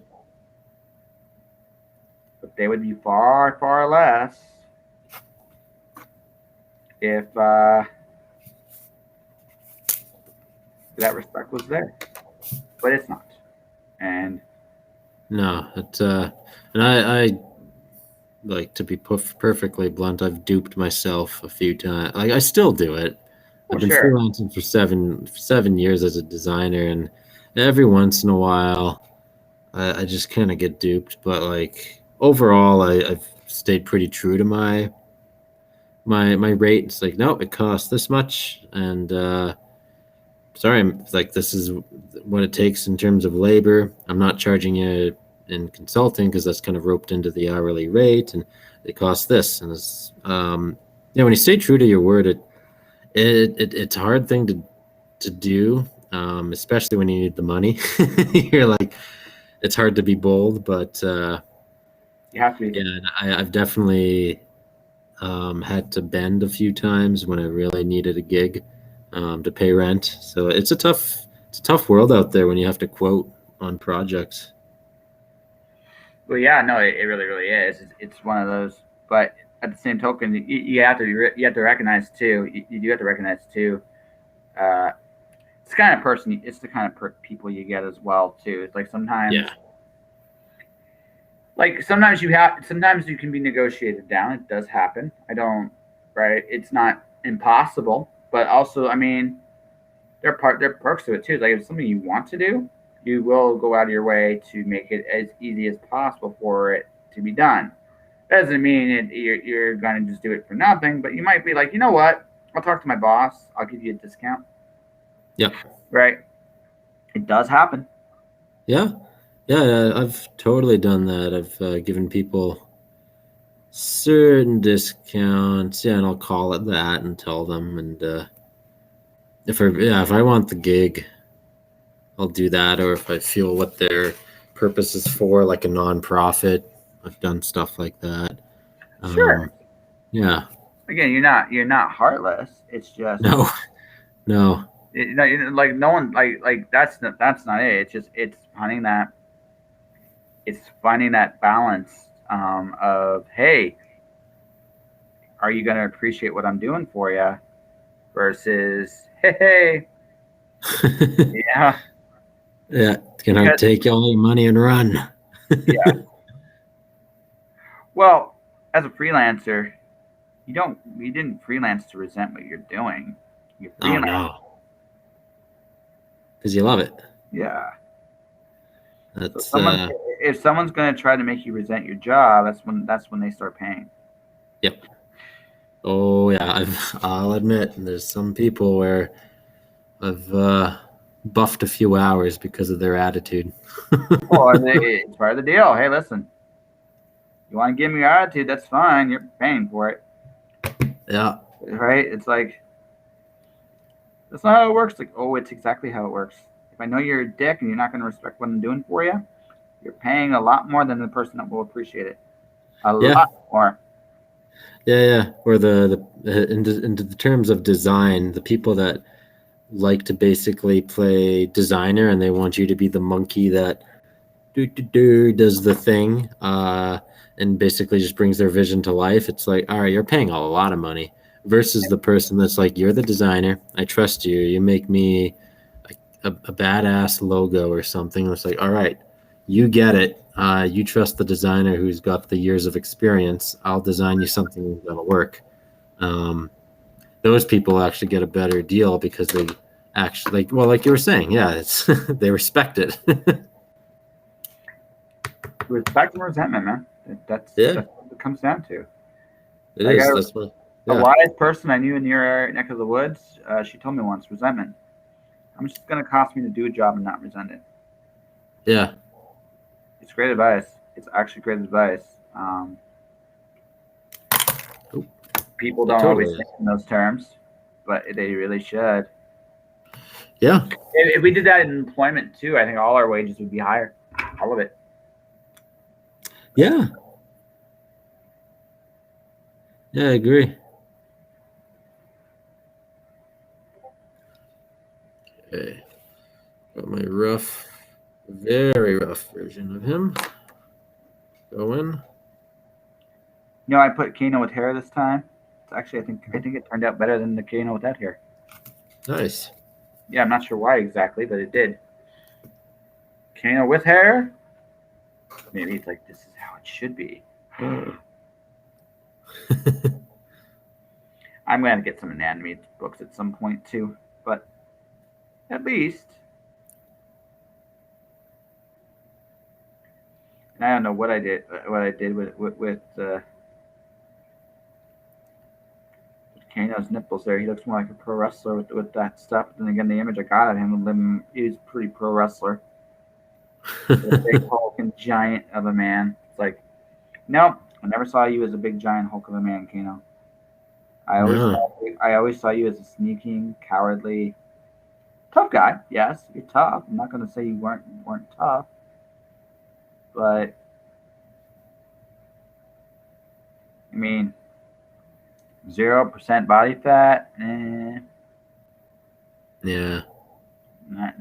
But they would be far less if that respect was there. But it's not, and no, it's and I like, to be perfectly blunt, I've duped myself a few times. Like, I still do it. I've been freelancing for seven years as a designer, and every once in a while, I just kind of get duped. But like overall, I've stayed pretty true to my rate. It's like, no, it costs this much, and sorry, like, this is what it takes in terms of labor. I'm not charging you in consulting because that's kind of roped into the hourly rate, and it costs this. And it's when you stay true to your word, it's a hard thing to do, especially when you need the money. You're like, it's hard to be bold, but you have to be. yeah, I've definitely had to bend a few times when I really needed a gig to pay rent. So it's a tough world out there when you have to quote on projects. Well, yeah, no, it really, really is. It's one of those, but at the same token, you have to recognize too. You do have to recognize too. Uh, it's the kind of person. It's the kind of people you get as well too. It's Yeah. like sometimes you have, sometimes you can be negotiated down. It does happen. I don't, right? It's not impossible, but also, I mean, there are perks to it too. Like if it's something you want to do, you will go out of your way to make it as easy as possible for it to be done. Doesn't mean you're going to just do it for nothing, but you might be like, you know what? I'll talk to my boss. I'll give you a discount. Yep. Right? It does happen. Yeah. Yeah. I've totally done that. I've given people certain discounts. Yeah, and I'll call it that and tell them. And if I want the gig, I'll do that. Or if I feel what their purpose is for, like a nonprofit, I've done stuff like that. Sure. Yeah. Again, you're not heartless. It's just No. No. like no one that's not it. It's just it's finding that balance of, hey, are you going to appreciate what I'm doing for you versus, hey, yeah, Yeah. Can I because take all your money and run? yeah. Well, as a freelancer, you didn't freelance to resent what you're doing. You Oh freelance, no, because you love it. yeah. So That's someone if someone's going to try to make you resent your job, that's when they start paying. yep. Oh yeah, I'll admit there's some people where I've buffed a few hours because of their attitude. Well, it's part of the deal. Hey, listen, you want to give me your attitude? That's fine. You're paying for it, Yeah, right? It's like that's not how it works. Like, oh, it's exactly how it works. If I know you're a dick and you're not going to respect what I'm doing for you, you're paying a lot more than the person that will appreciate it. A yeah, lot more. yeah. Or into the terms of design, the people that like to basically play designer and they want you to be the monkey that does the thing and basically just brings their vision to life. It's like, all right, you're paying a lot of money versus the person that's like, you're the designer, I trust you, you make me a badass logo or something. It's like, all right, you get it, you trust the designer who's got the years of experience, I'll design you something that'll work. um, those people actually get a better deal because they actually, like you were saying, yeah, it's they respect it. Respect and resentment, man. Yeah, That's what it comes down to. it I is. got That's what. a Yeah, wise person I knew in your neck of the woods. She told me once, resentment. How much it's going to cost me to do a job and not resent it? yeah. It's great advice. It's actually great advice. Oh, People it don't always totally think is. in those terms, but they really should. Yeah, If we did that in employment too, I think all our wages would be higher. All of it. yeah, yeah. I agree. Okay, got my very rough version of him going. I put Kano with hair this time. It's actually, I think it turned out better than the Kano without hair. Nice. Yeah, I'm not sure why exactly, but it did. Kano with hair. Maybe it's like this is how it should be. I'm gonna get some anatomy books at some point too, but at least, and I don't know what I did. What I did with Kano's nipples there. He looks more like a pro wrestler with that stuff. Then again, the image I got of him, he's pretty pro wrestler. A big hulking giant of a man. It's like, nope, I never saw you as a big giant hulk of a man, Kano. No. I always saw you as a sneaking, cowardly, tough guy. Yes, you're tough. I'm not going to say you weren't tough, but I mean, 0% body fat. Yeah. I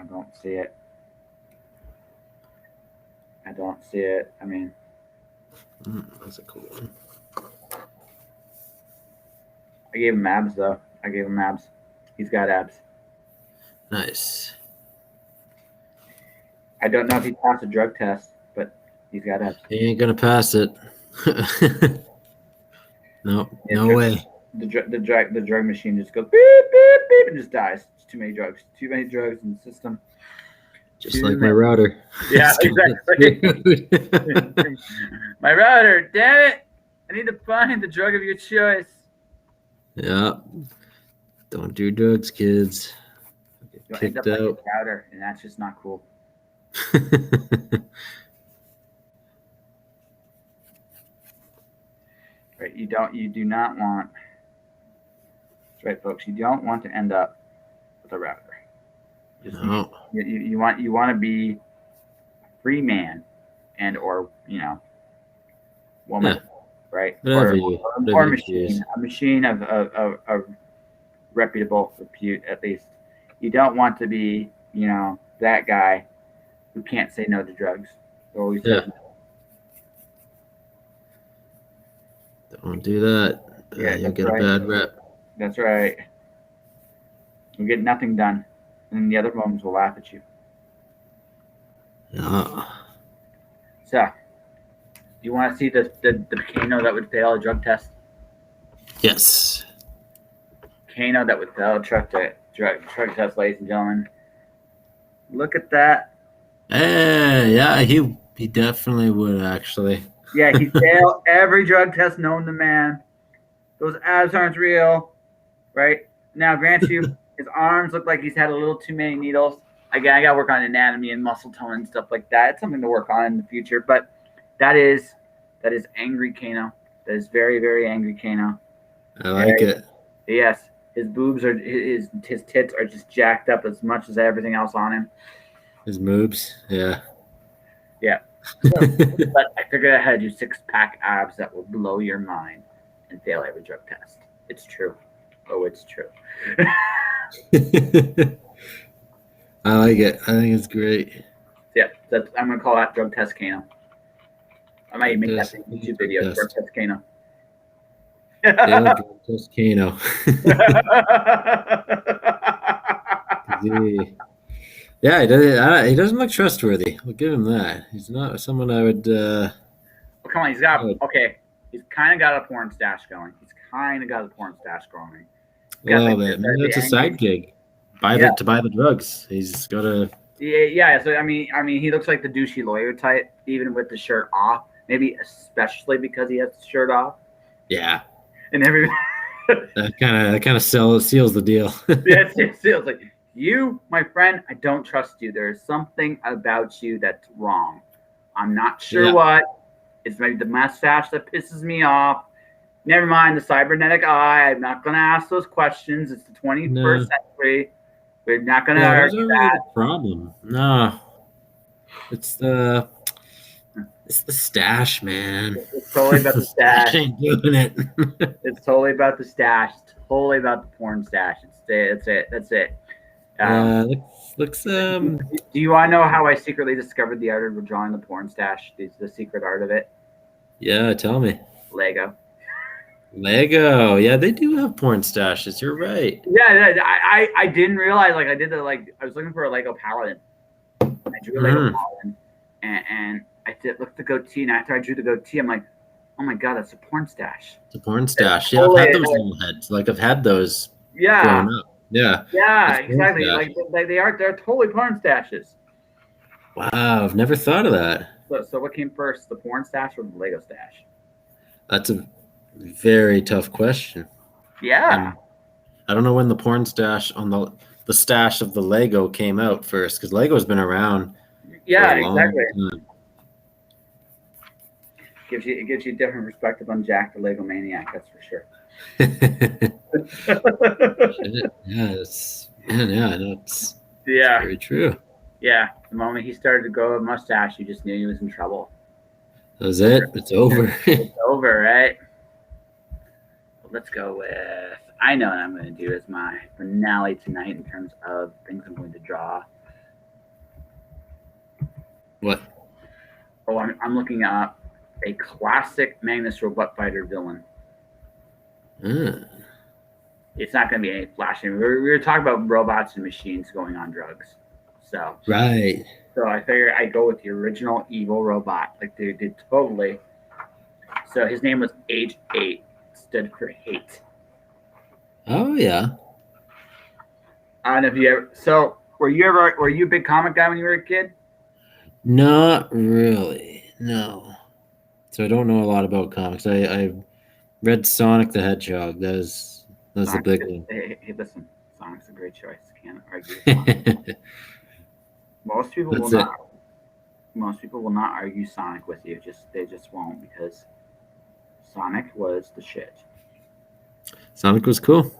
don't see it. I don't see it. I mean, that's a cool one. I gave him abs though. I gave him abs. He's got abs. Nice. I don't know if he passed a drug test, but he's got abs. He ain't gonna pass it. No, Yeah, no way. The drug machine just goes beep beep beep and just dies. It's too many drugs. Too many drugs in the system. Just like my router. Yeah, exactly. My router, damn it! I need to find the drug of your choice. Yeah. Don't do drugs, kids. You'll Kicked end up like out. your router, and that's just not cool. Right? You do not want. That's right, folks. You don't want to end up with a router. No. You want to be a free man, and or woman, Yeah. right? Whatever Or machine, a machine of reputable repute at least. You don't want to be that guy who can't say no to drugs. Always says no. Don't do that. Yeah, you'll get a bad rep. That's right. You'll get nothing done, and then the other moments will laugh at you. Yeah. So, you want to see the Kano that would fail a drug test? Yes. Kano that would fail a drug test, ladies and gentlemen. Look at that. Yeah, he definitely would actually. Yeah, he failed every drug test known to man. Those abs aren't real, right? Now, grant you, his arms look like he's had a little too many needles. I got to work on anatomy and muscle tone and stuff like that. It's something to work on in the future. But that is angry Kano. That is very, very angry Kano. I like it. Yes, his boobs are his tits are just jacked up as much as everything else on him. His moves, yeah. Yeah. But I figured I had to do 6-pack abs that will blow your mind and fail every drug test. It's true. Oh, it's true. I like it. I think it's great. Yeah, I'm gonna call that drug test Kano. I might make that YouTube video. Drug test Kano. Yeah, drug test Kano. Yeah, he doesn't look trustworthy. We'll give him that. He's not someone I would. Well, come on, he's kind of got a porn stash going. A little bit. Maybe that's a side gig. To buy the drugs. He's got a. Yeah. So I mean, he looks like the douchey lawyer type, even with the shirt off. Maybe especially because he has the shirt off. Yeah. And every. that kind of seals the deal. Yeah, it seals like. You, my friend, I don't trust you. There's something about you that's wrong. I'm not sure what. It's maybe the mustache that pisses me off. Never mind the cybernetic eye. I'm not going to ask those questions. It's the 21st century. We're not going to argue that. The problem. No. It's the stash, man. It's totally about the stash. Ain't doing it. It's totally about the stash. It's totally about the porn stash. That's it. Looks. Do you want to know how I secretly discovered the art of drawing the porn stash? The secret art of it. Yeah, tell me. Lego. Yeah, they do have porn stashes. You're right. Yeah, I didn't realize. Like I did I was looking for a Lego Paladin. I drew a Lego Paladin, and I looked at the goatee, and after I drew the goatee, I'm like, oh my god, that's a porn stash. It's a porn stash. Yeah, I've had those little heads. Like I've had those. Yeah. Growing up. Yeah. Yeah, exactly. Like they're totally porn stashes. Wow, I've never thought of that. So what came first, the porn stash or the Lego stash? That's a very tough question. Yeah. I don't know when the porn stash on the stash of the Lego came out first, because Lego's been around. Yeah, exactly. It gives you a different perspective on Jack the Lego Maniac, that's for sure. It's very true. Yeah, the moment he started to grow a mustache, you just knew he was in trouble. That was it. It's over. It's over, right? Well, let's go with. I know what I'm going to do as my finale tonight in terms of things I'm going to draw. What? Oh, I'm looking up a classic Magnus Robot Fighter villain. It's not going to be any flashing. We were talking about robots and machines going on drugs. So Right. So I figured I'd go with the original evil robot. Like they did totally. So his name was H8. Stood for hate. Oh yeah. I don't know if you ever. So were you a big comic guy when you were a kid? Not really. No. So I don't know a lot about comics. I read Sonic the Hedgehog. That's a big one. Hey, listen, Sonic's a great choice. Can't argue with Sonic. Most people will not. Most people will not argue Sonic with you. They just won't, because Sonic was the shit. Sonic was cool.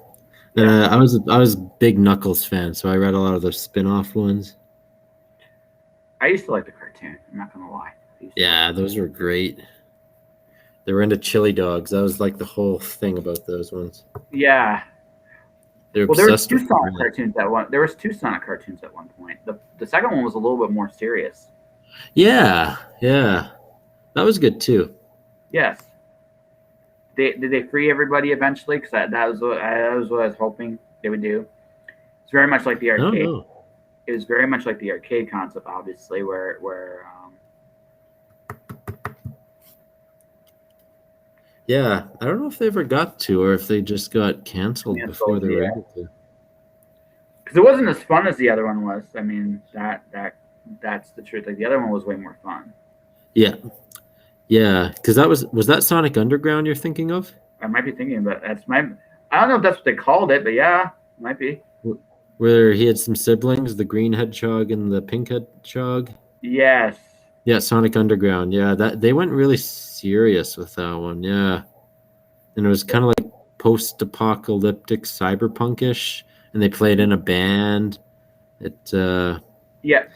Yeah. I was a big Knuckles fan, so I read a lot of the spin-off ones. I used to like the cartoon. I'm not gonna lie. Yeah, those were great. They were into chili dogs. That was like the whole thing about those ones. Yeah. They're Well, there was obsessed two with Sonic cartoons at one. There was two Sonic cartoons at one point. The second one was a little bit more serious. Yeah, that was good too. Yes. Did they free everybody eventually? Because that was what I was hoping they would do. It's very much like the arcade. No. It was very much like the arcade concept, obviously, where Yeah, I don't know if they ever got to, or if they just got canceled before they were able to. Because it wasn't as fun as the other one was. I mean, that's the truth. Like the other one was way more fun. Yeah, because was that Sonic Underground you're thinking of? I might be thinking, but I don't know if that's what they called it, but yeah, it might be. Where he had some siblings, the green hedgehog and the pink hedgehog. Yes. Yeah, Sonic Underground. Yeah, that they went really serious with that one. Yeah, and it was kind of like post-apocalyptic, cyberpunkish, and they played in a band. Yeah,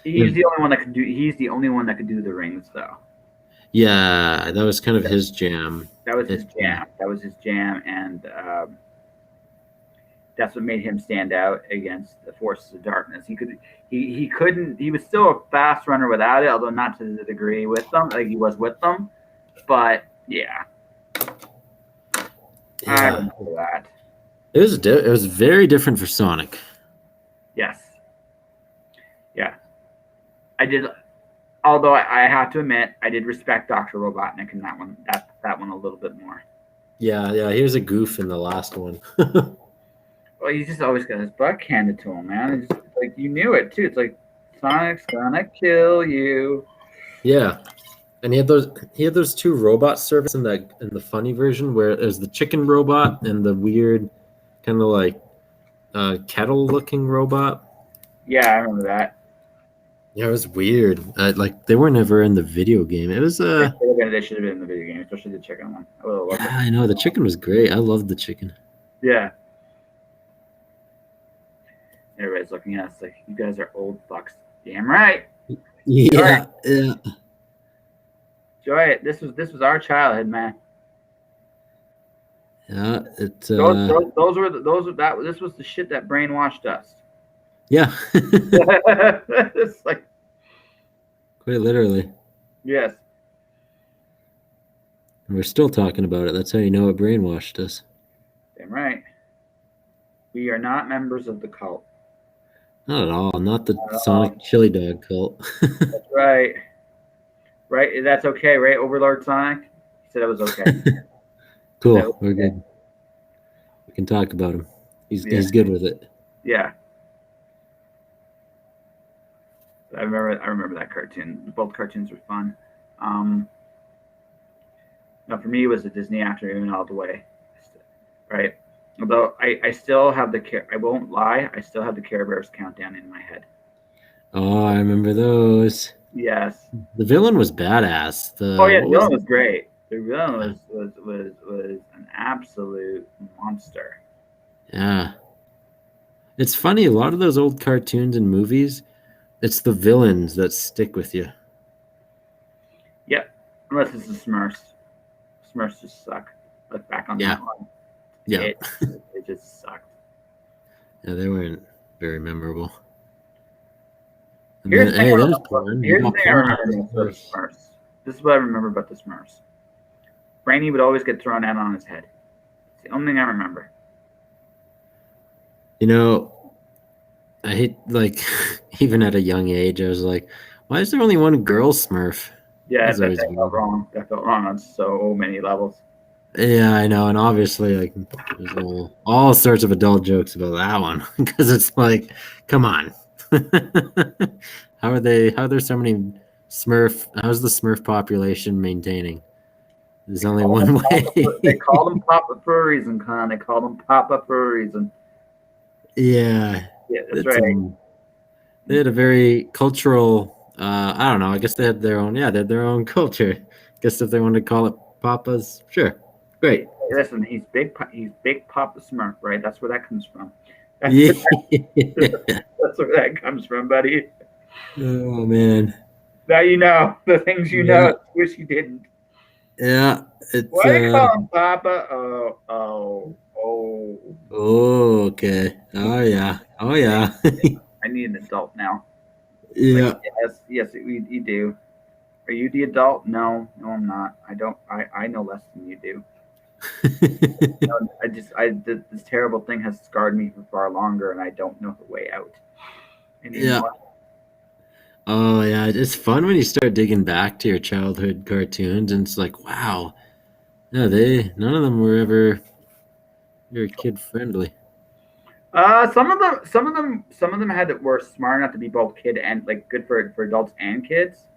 he's the only one that could do. He's the only one that could do the rings, though. Yeah, that was kind of his jam. That was his jam. That was his jam, and that's what made him stand out against the forces of darkness. He couldn't. He was still a fast runner without it, although not to the degree with them, like he was with them. But yeah. I remember that. It was very different for Sonic. Yes. Yeah. I did. Although I have to admit, I did respect Dr. Robotnik in that one. That one a little bit more. Yeah. He was a goof in the last one. Well, he just always got his butt handed to him, man. It's just, like, you knew it too. It's like, Sonic's gonna kill you. Yeah, and he had those two robot servants in the funny version, where there's the chicken robot and the weird kind of like kettle looking robot. Yeah, I remember that. Yeah, it was weird. Like they were never in the video game. It was They should have been in the video game, especially the chicken one. I know, the chicken was great. I loved the chicken. Yeah. Everybody's looking at us like, you guys are old fucks. Damn right. Yeah. Enjoy it. This was our childhood, man. Yeah, this was the shit that brainwashed us. Yeah. It's like, quite literally. Yes. And we're still talking about it. That's how you know it brainwashed us. Damn right. We are not members of the cult. Not at all. Not the Sonic chili dog cult. That's right. Right? That's okay, right? Overlord Sonic? He said it was okay. Cool. We're good. We can talk about him. He's good with it. Yeah. I remember that cartoon. Both cartoons were fun. Now for me, it was a Disney afternoon all the way. Right? Although I still have I won't lie, I still have the Care Bears countdown in my head. Oh, I remember those. Yes. The villain was badass. The villain was great. The villain was an absolute monster. Yeah. It's funny, a lot of those old cartoons and movies, it's the villains that stick with you. Yep. Unless it's the Smurfs. Smurfs just suck. Look back on that one. Yeah. It just sucked. Yeah, they weren't very memorable. Here's the thing I remember about Smurfs. This is what I remember about the Smurfs. Brainy would always get thrown out on his head. It's the only thing I remember. You know, I hate, like, even at a young age, I was like, why is there only one girl Smurf? Yeah, That's that always felt weird. wrong. That felt wrong on so many levels. Yeah, I know, and obviously, like, there's all sorts of adult jokes about that one because it's like, come on, how are they? How are there so many Smurf? How's the Smurf population maintaining? There's only one They way. called them Papa for a reason, Con. They called them Papa for a reason. Yeah, Yeah, that's it's right. they had a very cultural. I don't know. I guess they had their own. Yeah, they had their own culture. Guess if they wanted to call it Papas, sure, Hey, great. listen, he's big. He's Big Papa Smurf, right? That's where that comes from. That's Yeah. where that's where that comes from, buddy. Oh man. Now you know the things you Yeah. know. Wish you didn't. Yeah. It's Why do you call him Papa? Oh. oh, okay. Oh yeah. Oh yeah. I need an adult now. Like, Yeah. yes, you do. Are you the adult? No, I'm not. I don't. I know less than you do. This terrible thing has scarred me for far longer, and I don't know the way out Yeah. anymore. Oh yeah. It's fun when you start digging back to your childhood cartoons and it's like, wow. Yeah, none of them were ever very kid friendly. Some of them were smart enough to be both kid and like good for adults and kids,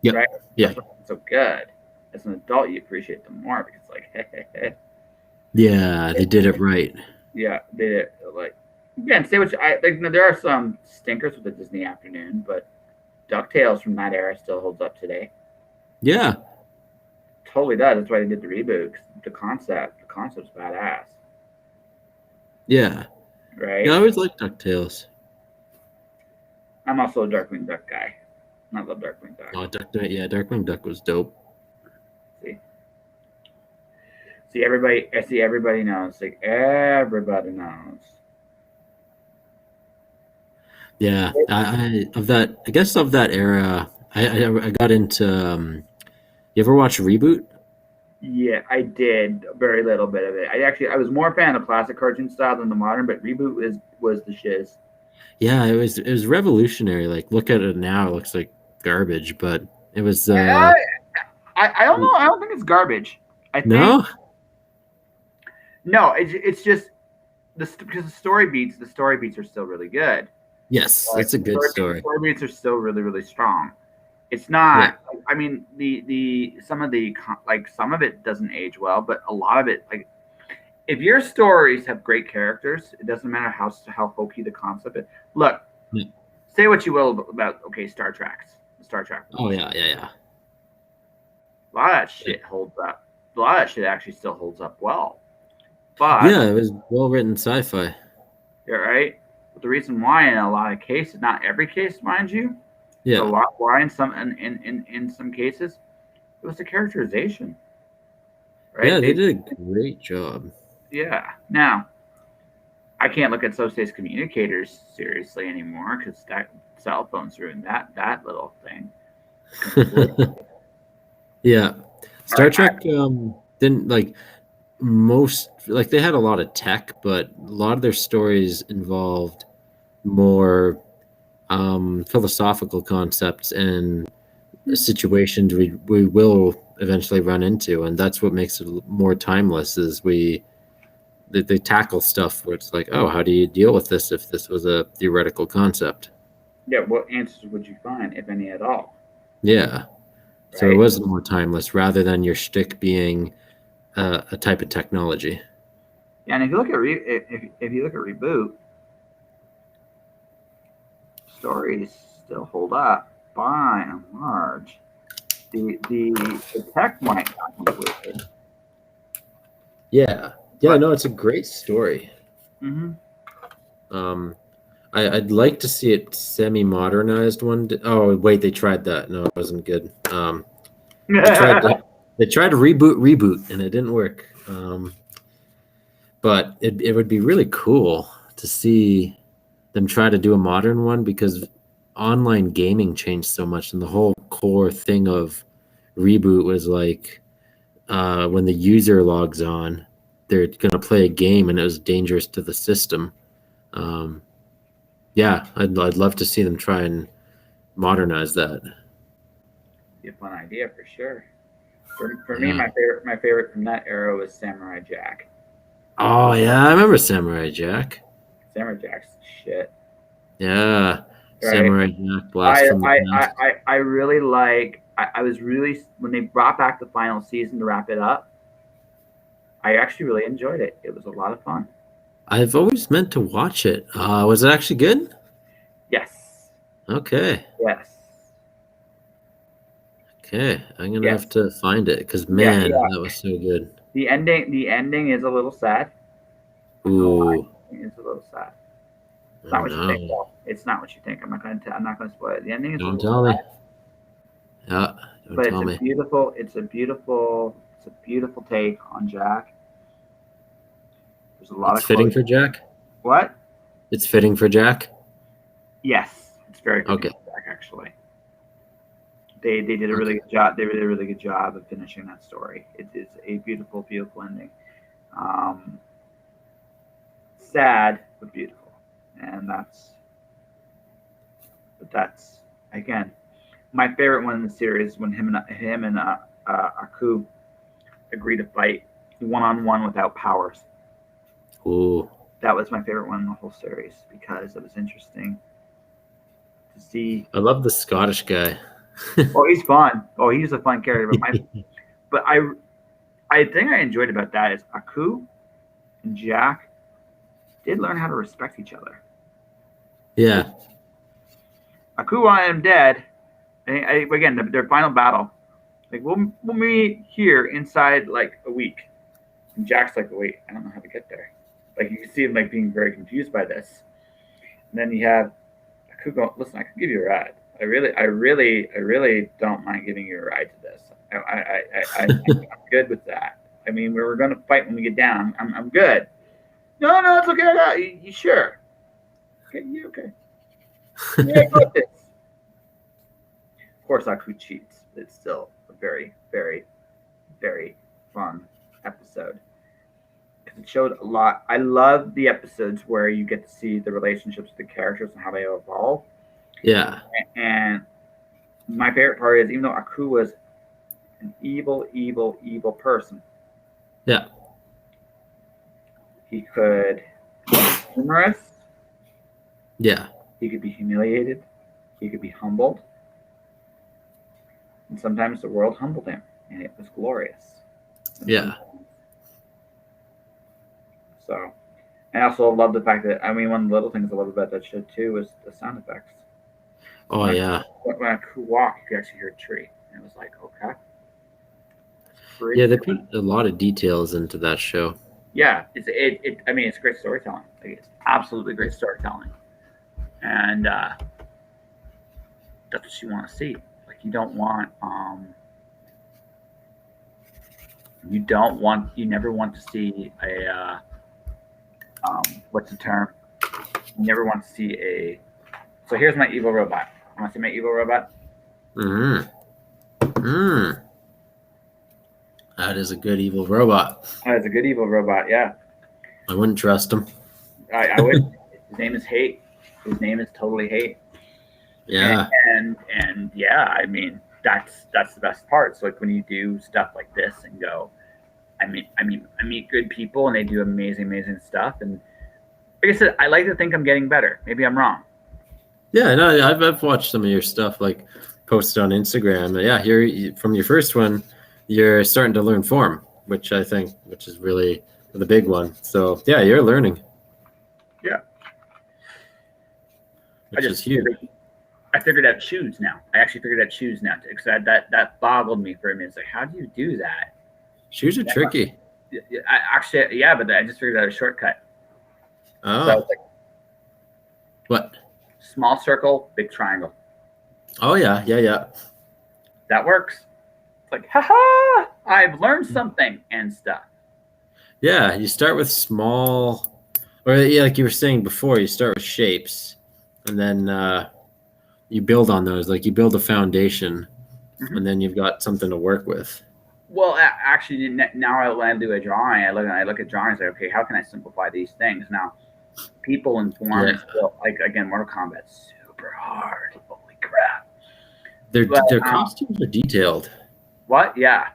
Yep. right? Yeah. That's what's so good. As an adult, you appreciate them more because like, Yeah, they did it right. yeah, they like again. Say what I like. There are some stinkers with the Disney afternoon, but Ducktales from that era still holds up today. Yeah. Totally does. That's why they did the reboot. The concept's badass, Yeah. Yeah, I right? always liked DuckTales. I'm also a Darkwing Duck guy. I love Darkwing Duck. Oh, Darkwing Duck was dope. See, everybody. I see everybody knows. Like everybody knows. Yeah, I of that. I guess of that era. I got into. You ever watch Reboot? Yeah, I did very little bit of it. I was more a fan of the classic cartoon style than the modern, but reboot was the shiz. Yeah, it was revolutionary. Like, look at it now; it looks like garbage, but it was. I, I don't know. I don't think it's garbage. I think No. no. It's just because the story beats are still really good. Yes, Like that's a good story. story beats are still really really strong. It's Yeah. not. I mean, the some of the like some of it doesn't age well, but a lot of it like if your stories have great characters, it doesn't matter how hokey the concept is. Look, Yeah. say what you will about Star Trek. Oh yeah, yeah, yeah. A lot of that Yeah, shit holds up. A lot of that shit actually still holds up well. But yeah, it was well written sci-fi. you're right. But the reason why in a lot of cases, not every case, mind you, but a Yeah, lot why in some cases, it was the characterization. Right? yeah, they did a great job. Yeah. Now I can't look at Associates Communicators seriously anymore because that cell phones ruined that little thing. Yeah, Star Right. Trek didn't like most like they had a lot of tech, but a lot of their stories involved more philosophical concepts and situations we will eventually run into, and that's what makes it more timeless. Is they tackle stuff where it's like, oh, how do you deal with this if this was a theoretical concept? Yeah. What answers would you find, if any at all? Yeah, so it Right. was more timeless rather than your shtick being a type of technology. Yeah. And if you look at if you look at reboot, stories still hold up by and large. The tech might not completely. Yeah, yeah, But no, it's a great story. mm-hmm. Um, I'd like to see it semi-modernized Oh wait, they tried that. No, it wasn't good. They tried to they tried to reboot, and it didn't work. But it would be really cool to see them try to do a modern one because online gaming changed so much, and the whole core thing of reboot was like when the user logs on, they're going to play a game, and it was dangerous to the system. Yeah, I'd love to see them try and modernize that. Be a fun idea for sure. For me, Yeah. my favorite from that era was Samurai Jack. Oh yeah, I remember Samurai Jack. Samurai Jack's shit. Yeah, Right. Samurai Jack, Blast from the Past. I really like. I was really when they brought back the final season to wrap it up. I actually really enjoyed it. It was a lot of fun. I've always meant to watch it. Was it actually good? Yes. Okay. Yes. Okay, I'm gonna have Yes. to find it because Yeah. man, Yeah. that was so good. The ending is a little sad. I'm not gonna lie. Ooh, It's a little sad. It's oh not what you think, no! though. It's not what you think. I'm not gonna spoil it. The ending is a Don't little tell me. sad, Yeah, don't but tell me. it's a beautiful take on Jack. There's a lot It's of fitting closure. for Jack. What? It's fitting for Jack. Yes, it's very fitting Okay. for Jack, actually. They did a really Okay. good job. They did a really good job of finishing that story. It is a beautiful, beautiful ending. Um, Sad but beautiful, and that's again my favorite one in the series when him and Aku agree to fight one on one without powers. Ooh, That was my favorite one in the whole series because it was interesting to see. I love the Scottish guy. Oh, he's fun. Oh, he's a fun character. But I think I enjoyed about that is Aku and Jack did learn how to respect each other. Yeah. Aku wanted him dead. Again, their final battle. Like we'll meet here inside like a week. And Jack's like, wait, I don't know how to get there. Like you can see him like being very confused by this. And then you have Aku go, listen, I can give you a ride. I really don't mind giving you a ride to this. I'm good with that. I mean, we're going to fight when we get down. I'm good. No, it's okay. You sure? Okay, you okay? Yeah, I got this. Of course, Aku cheats. It's still a very, very, very fun episode because it showed a lot. I love the episodes where you get to see the relationships with the characters and how they evolve. Yeah. And my favorite part is even though Aku was an evil, evil, evil person, Yeah. he could be humorous. Yeah. He could be humiliated. He could be humbled. And sometimes the world humbled him, and it was glorious. Yeah. So, I also love the fact that, I mean, one of the little things I love about that show, too, was the sound effects. Oh yeah. When Aku walked, you could actually hear a tree. And it was like, okay. Yeah, they put a lot of details into that show. Yeah, I mean, it's great storytelling. Like, it's absolutely great storytelling. And that's what you want to see. Like, you never want to see a, what's the term? You never want to see a, so here's my evil robot. You want to see my evil robot? That is a good evil robot. Oh, it's a good evil robot, yeah. I wouldn't trust him. I would. His name is Hate. His name is totally Hate. Yeah. And yeah, I mean, that's the best part. So like when you do stuff like this and go, I meet good people and they do amazing stuff. And like I said, I like to think I'm getting better. Maybe I'm wrong. Yeah, no, I've watched some of your stuff like posted on Instagram. Yeah, here from your first one, you're starting to learn form, which is really the big one. So yeah, you're learning. Yeah. Which is huge. I figured out shoes now. I actually figured out shoes now because that boggled me for a minute. It's like, how do you do that? Shoes are tricky. Yeah, but I just figured out a shortcut. Oh. So like, what? Small circle, big triangle. Oh yeah. That works. It's like, haha! I've learned something and stuff. Yeah, you start with small, or yeah, like you were saying before, you start with shapes, and then you build on those. Like you build a foundation, Mm-hmm. and then you've got something to work with. Well, actually, now when I do a drawing, I look at drawings. Like, okay, how can I simplify these things? Now, people in Yeah, forums still like again, Mortal Kombat's super hard. Holy crap! their But their costumes are detailed. what? Yeah.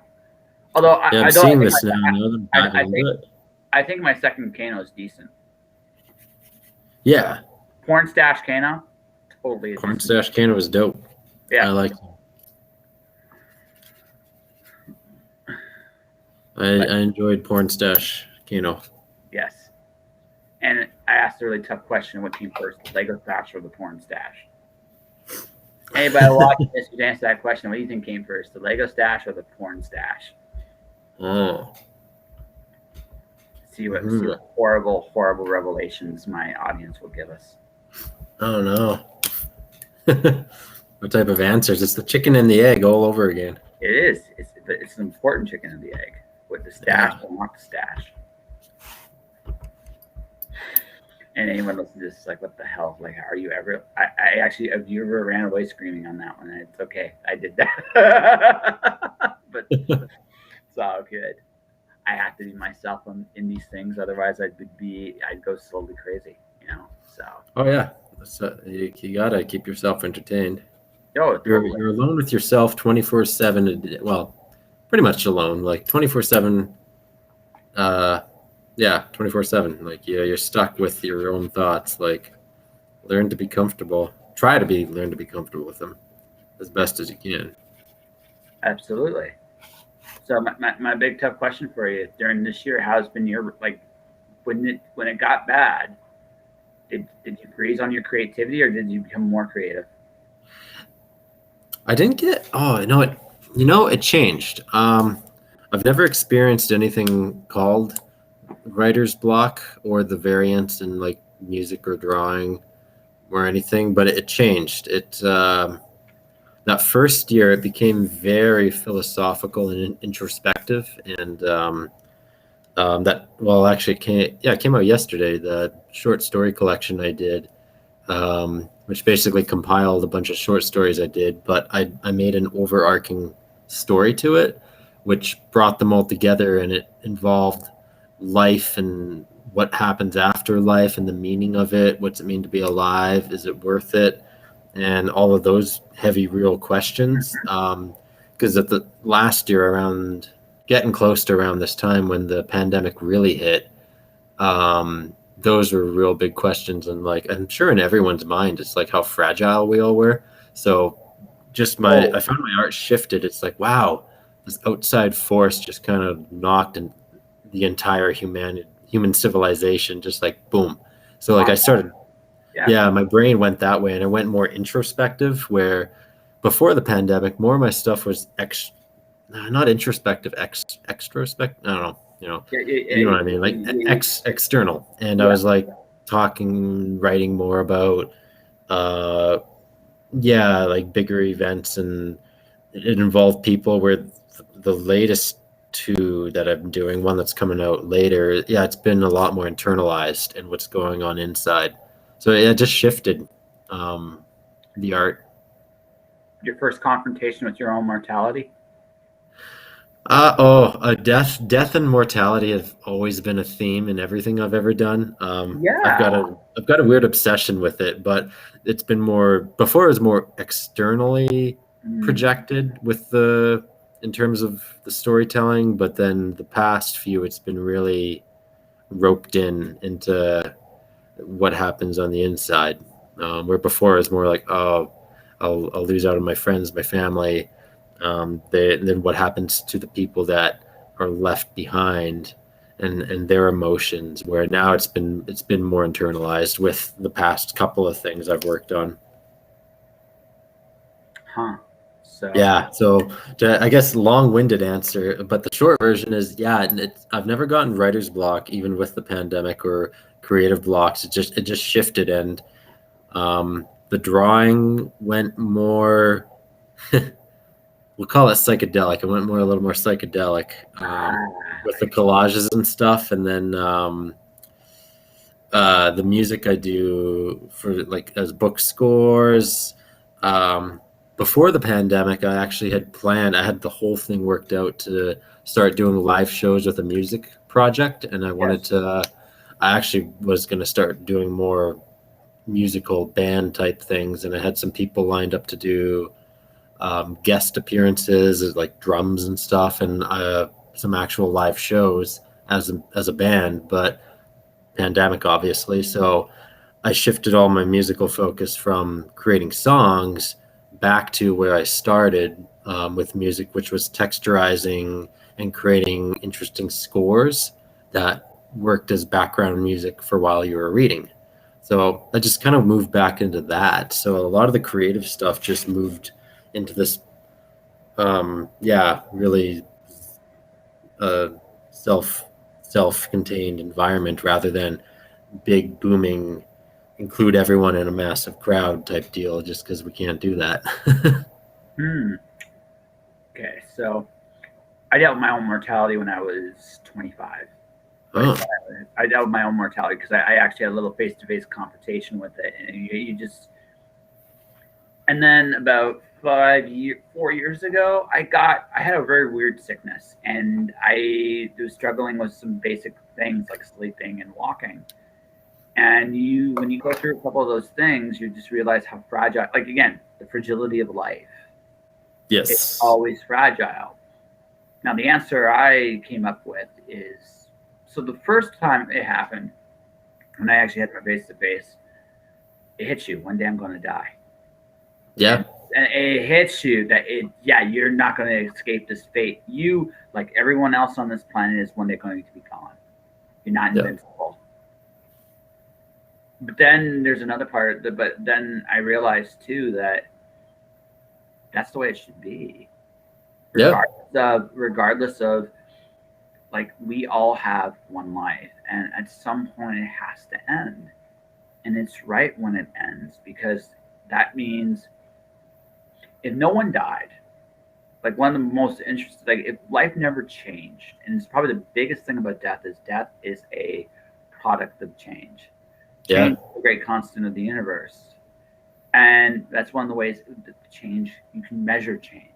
Although Yeah, I I'm don't, seeing this now. Now that I'm diving I into think it. I think my second Kano is decent. Yeah, Porn stash Kano, totally a decent. Cornstarch Cannon was dope. I Yeah. like. But I enjoyed Porn Stash Kano. yes. And I asked a really tough question: what came first, the Lego stash or the porn stash? Anybody watching this who's answer that question, what do you think came first, the Lego stash or the porn stash? Oh. See Hmm. what horrible, horrible revelations my audience will give us. I don't know. What type of answers? It's the chicken and the egg all over again. It is. It's an important chicken and the egg. With the stash Yeah. or not the stash. And anyone listening to this is like, what the hell? Like, are you ever? I actually, have you ever ran away screaming on that one? And it's okay. I did that. But it's all good. I have to be myself in these things. Otherwise, I'd go slowly crazy, you know? So. Oh yeah. You gotta keep yourself entertained. Oh, totally. You're alone with yourself 24/7. Well, pretty much alone, like 24/7. Uh, yeah, 24/7. Like you're stuck with your own thoughts. Like learn to be comfortable. Learn to be comfortable with them as best as you can. Absolutely. So my big tough question for you during this year, how's been your like when it got bad, did you freeze on your creativity or did you become more creative? I didn't get. Oh, it changed. I've never experienced anything called writer's block or the variance in like music or drawing or anything, but it changed. That first year it became very philosophical and introspective, and that well actually it came out yesterday. The short story collection I did, which basically compiled a bunch of short stories I did, but I made an overarching story to it, which brought them all together, and it involved life and what happens after life and the meaning of it. What's it mean to be alive? Is it worth it? And all of those heavy, real questions. Because at the last year, around getting close to around this time when the pandemic really hit, those were real big questions, and like I'm sure in everyone's mind it's like how fragile we all were. So just I Oh, found my art shifted. It's like, wow, this outside force just kind of knocked and the entire human civilization just like boom. So like I on started, yeah. yeah, my brain went that way, and I went more introspective, where before the pandemic more of my stuff was not introspective, extrospect. I don't know, Yeah, you know what I mean, like external. And I yeah. was like writing more about, uh, yeah, like bigger events, and it involved people. Where the latest two that I'm doing, one that's coming out later, yeah, it's been a lot more internalized and what's going on inside. So yeah, it just shifted the art. Your first confrontation with your own mortality. Death and mortality have always been a theme in everything I've ever done. Yeah. I've got a weird obsession with it, but it's been more before. It was more externally Mm. projected with in terms of the storytelling, but then the past few, it's been really roped into what happens on the inside. Where before it was more like, oh, I'll lose out on my friends, my family. Then what happens to the people that are left behind, and their emotions. Where now it's been more internalized with the past couple of things I've worked on. Huh. So Yeah, so I guess long-winded answer, but the short version is yeah. I've never gotten writer's block, even with the pandemic or creative blocks. It just shifted, and the drawing went more. We'll call it psychedelic. It went a little more psychedelic, with the I see. collages and stuff, and then the music I do for like as book scores. Um, before the pandemic, I actually had planned. I had the whole thing worked out to start doing live shows with a music project, and I wanted Yes. to. I actually was going to start doing more musical band type things, and I had some people lined up to do guest appearances, like drums and stuff, and some actual live shows as a band. But pandemic, obviously, so I shifted all my musical focus from creating songs back to where I started with music, which was texturizing and creating interesting scores that worked as background music for while you were reading. So I just kind of moved back into that. So a lot of the creative stuff just moved into this, really uh, self self-contained environment rather than big booming include everyone in a massive crowd type deal just because we can't do that. Hmm. Okay, so I dealt with my own mortality when I was 25. Right, Oh, so I dealt with my own mortality because I actually had a little face-to-face confrontation with it, and you just. And then about 4 years ago, I had a very weird sickness, and I was struggling with some basic things like sleeping and walking. And when you go through a couple of those things, you just realize how fragile. Like again, the fragility of life. It's yes. always fragile. Now, the answer I came up with is so the first time it happened, when I actually had my face to face, it hits you one day I'm going to die. Yeah. And, and it hits you that you're not going to escape this fate. You, like everyone else on this planet, is one day going to be gone. You're not Yeah. invincible. But then there's another part, but then I realized too that that's the way it should be. Yeah. Regardless of like we all have one life, and at some point it has to end, and it's right when it ends because that means if no one died, like one of the most interesting, like if life never changed, and it's probably the biggest thing about death is a product of change. Yeah. Change is the great constant of the universe, and that's one of the ways that change you can measure change.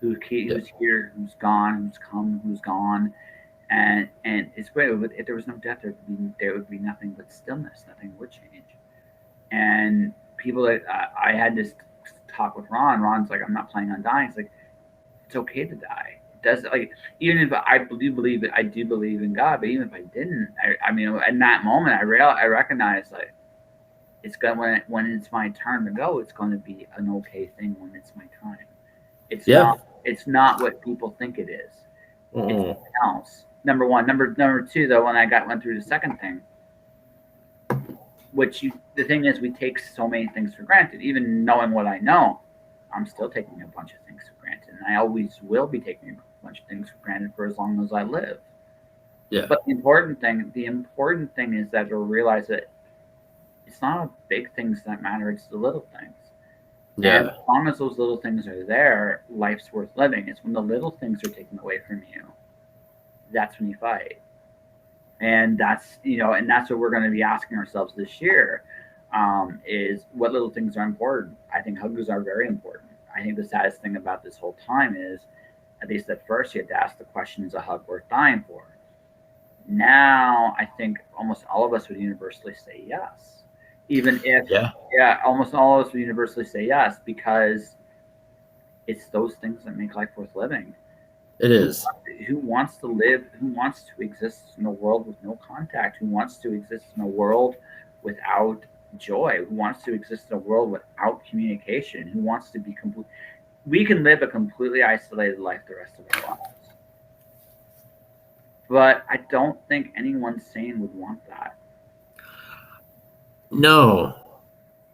Yeah. Who's here, who's gone, who's come, who's gone, and it's great. If there was no death, there would be nothing but stillness. Nothing would change. And people that I had this talk with Ron. Ron's like, I'm not planning on dying. It's like it's okay to die. It does like even if I do believe in God, but even if I didn't, I mean, in that moment, I recognize like it's going when it's my turn to go. It's going to be an okay thing when it's my time. It's Yeah. not. It's not what people think it is. It's Mm-mm. something else. Number one. Number two, though, when I went through the second thing, the thing is, we take so many things for granted. Even knowing what I know, I'm still taking a bunch of things for granted, and I always will be taking a bunch of things for granted for as long as I live. Yeah. But the important thing is that you'll realize that it's not the big things that matter; it's the little things. And Yeah. as long as those little things are there, life's worth living. It's when the little things are taken away from you, that's when you fight. And that's what we're going to be asking ourselves this year, is what little things are important. I think hugs are very important. I think the saddest thing about this whole time is, at least at first, you had to ask the question: is a hug worth dying for? Now, I think almost all of us would universally say yes, even if, Yeah. yeah, almost all of us would universally say yes because it's those things that make life worth living. It Who is. who wants to live? Who wants to exist in a world with no contact? Who wants to exist in a world without joy? Who wants to exist in a world without communication? Who wants to be complete? We can live a completely isolated life the rest of our lives, but I don't think anyone sane would want that. No.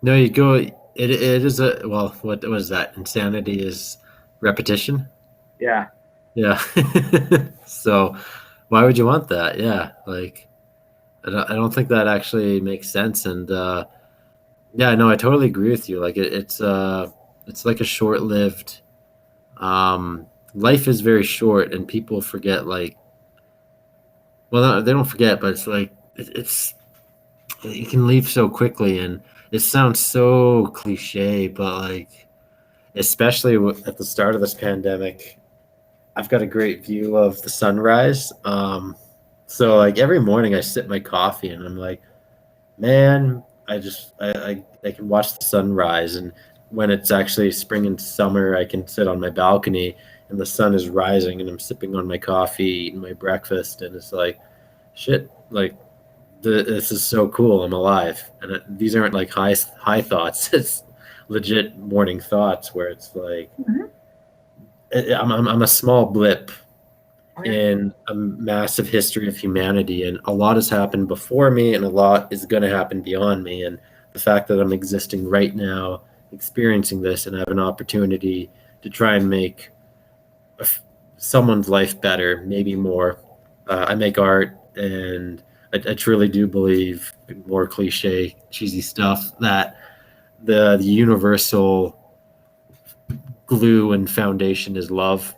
No, you go. It is a well. What was that? Insanity is repetition. Yeah. Yeah. So, why would you want that? Yeah. Like, I don't think that actually makes sense. And yeah, no, I totally agree with you. Like, it's like a short-lived. Life is very short, and people forget. Like, well, no, they don't forget, but it's like it's you can leave so quickly, and it sounds so cliche, but like especially at the start of this pandemic, I've got a great view of the sunrise. So like every morning I sip my coffee and I'm like, man, I can watch the sunrise, and when it's actually spring and summer, I can sit on my balcony and the sun is rising and I'm sipping on my coffee, eating my breakfast, and it's like, shit, like this is so cool. I'm alive, and these aren't like high thoughts. It's legit morning thoughts where it's like Mhm. I'm a small blip Oh yeah. in a massive history of humanity, and a lot has happened before me and a lot is going to happen beyond me, and the fact that I'm existing right now experiencing this and have an opportunity to try and make someone's life better, maybe more. I make art, and I truly do believe, more cliche cheesy stuff, that the universal glue and foundation is love,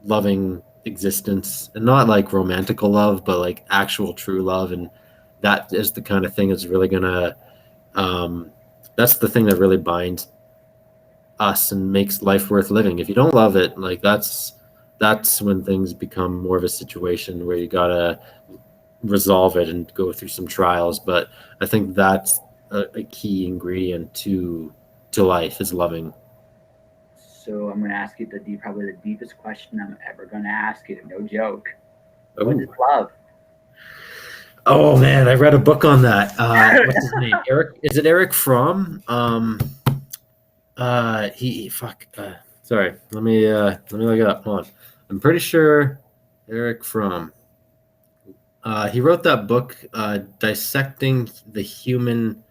loving existence, and not like romantical love, but like actual true love. And that is the kind of thing that's really gonna, um, that's the thing that really binds us and makes life worth living. If you don't love it, like that's when things become more of a situation where you gotta resolve it and go through some trials. But I think that's a key ingredient to life, is loving. So I'm going to ask you probably the deepest question I'm ever going to ask you. No joke. What is Oh, love? oh man, I read a book on that. What's his name? Eric? Is it Eric Fromm? He fuck. Sorry. Let me look it up. Hold on. I'm pretty sure Eric Fromm. He wrote that book, dissecting the human.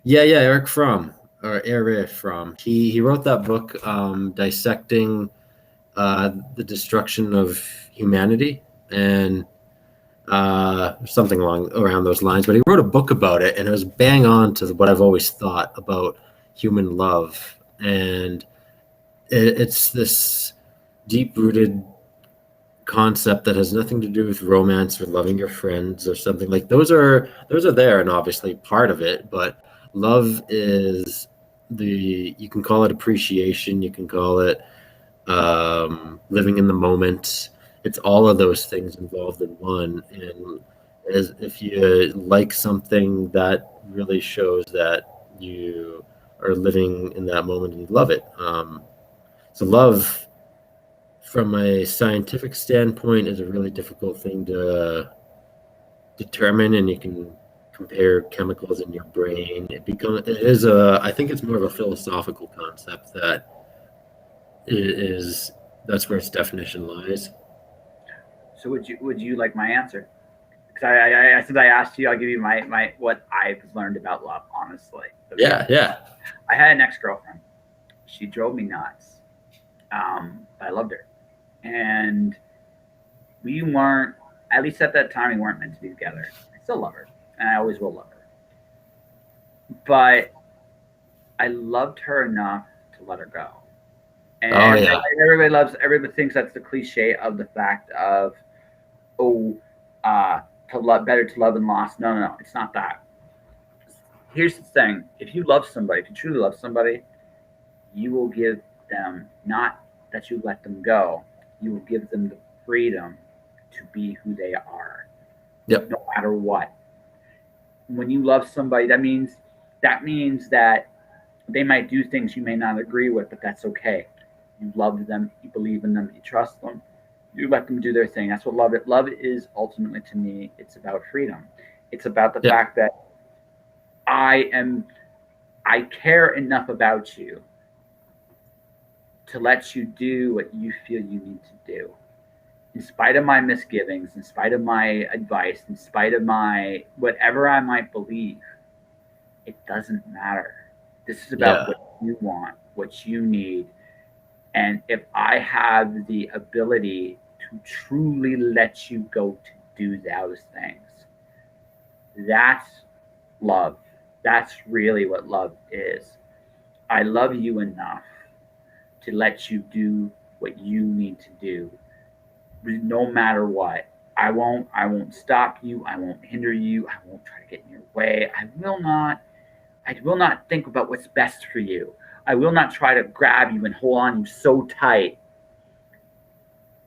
Yeah, yeah, Eric Fromm, or Eric Fromm. He wrote that book, dissecting the destruction of humanity, and something along around those lines. But he wrote a book about it, and it was bang on to what I've always thought about human love, and it's this deep rooted concept that has nothing to do with romance or loving your friends or something. Like those are there and obviously part of it, but love is the, you can call it appreciation, you can call it living in the moment. It's all of those things involved in one. And as if you like something, that really shows that you are living in that moment and you love it. So love, from a scientific standpoint, is a really difficult thing to determine, and you can compare chemicals in your brain. It is a, I think it's more of a philosophical concept that is, that's where its definition lies. So would you like my answer? Because since I asked you, I'll give you my what I've learned about love. Honestly, okay. Yeah, yeah. I had an ex girlfriend. She drove me nuts. I loved her, and we weren't. At least at that time, we weren't meant to be together. I still love her, and I always will love her. But I loved her enough to let her go. And Oh yeah. everybody thinks that's the cliche of the fact of, oh, to love, better to love than lost. No, no, no, it's not that. Here's the thing: if you love somebody, if you truly love somebody, you will give them, not that you let them go, you will give them the freedom to be who they are, Yep. no matter what. When you love somebody, that means that they might do things you may not agree with, but that's okay. You love them, you believe in them, you trust them, you let them do their thing. That's what love is. Love is ultimately, to me, it's about freedom. It's about the Yep. fact that I am I care enough about you to let you do what you feel you need to do. In spite of my misgivings, in spite of my advice, in spite of my whatever I might believe, it doesn't matter. This is about Yeah. what you want, what you need. And if I have the ability to truly let you go to do those things, that's love. That's really what love is. I love you enough to let you do what you need to do, no matter what. I won't stop you. I won't hinder you. I won't try to get in your way. I will not think about what's best for you. I will not try to grab you and hold on you so tight.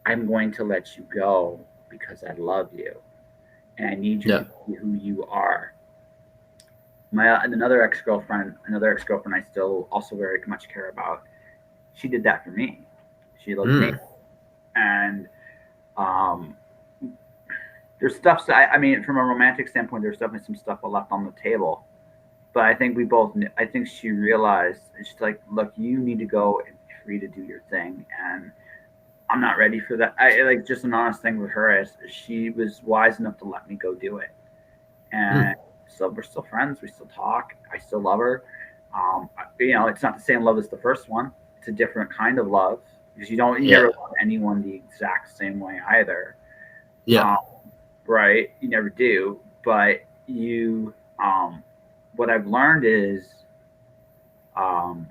I'm going to let you go because I love you and I need you to be who you are. Another ex-girlfriend I still also very much care about. She did that for me. She loved me. And there's stuff, I mean, from a romantic standpoint, there's definitely some stuff left on the table. But I think I think she realized, she's like, look, you need to go and be free to do your thing. And I'm not ready for that. I like just an honest thing with her is she was wise enough to let me go do it. And so we're still friends. We still talk. I still love her. You know, it's not the same love as the first one. It's a different kind of love because you never love anyone the exact same way either. Yeah. Right. You never do. But you, what I've learned is, when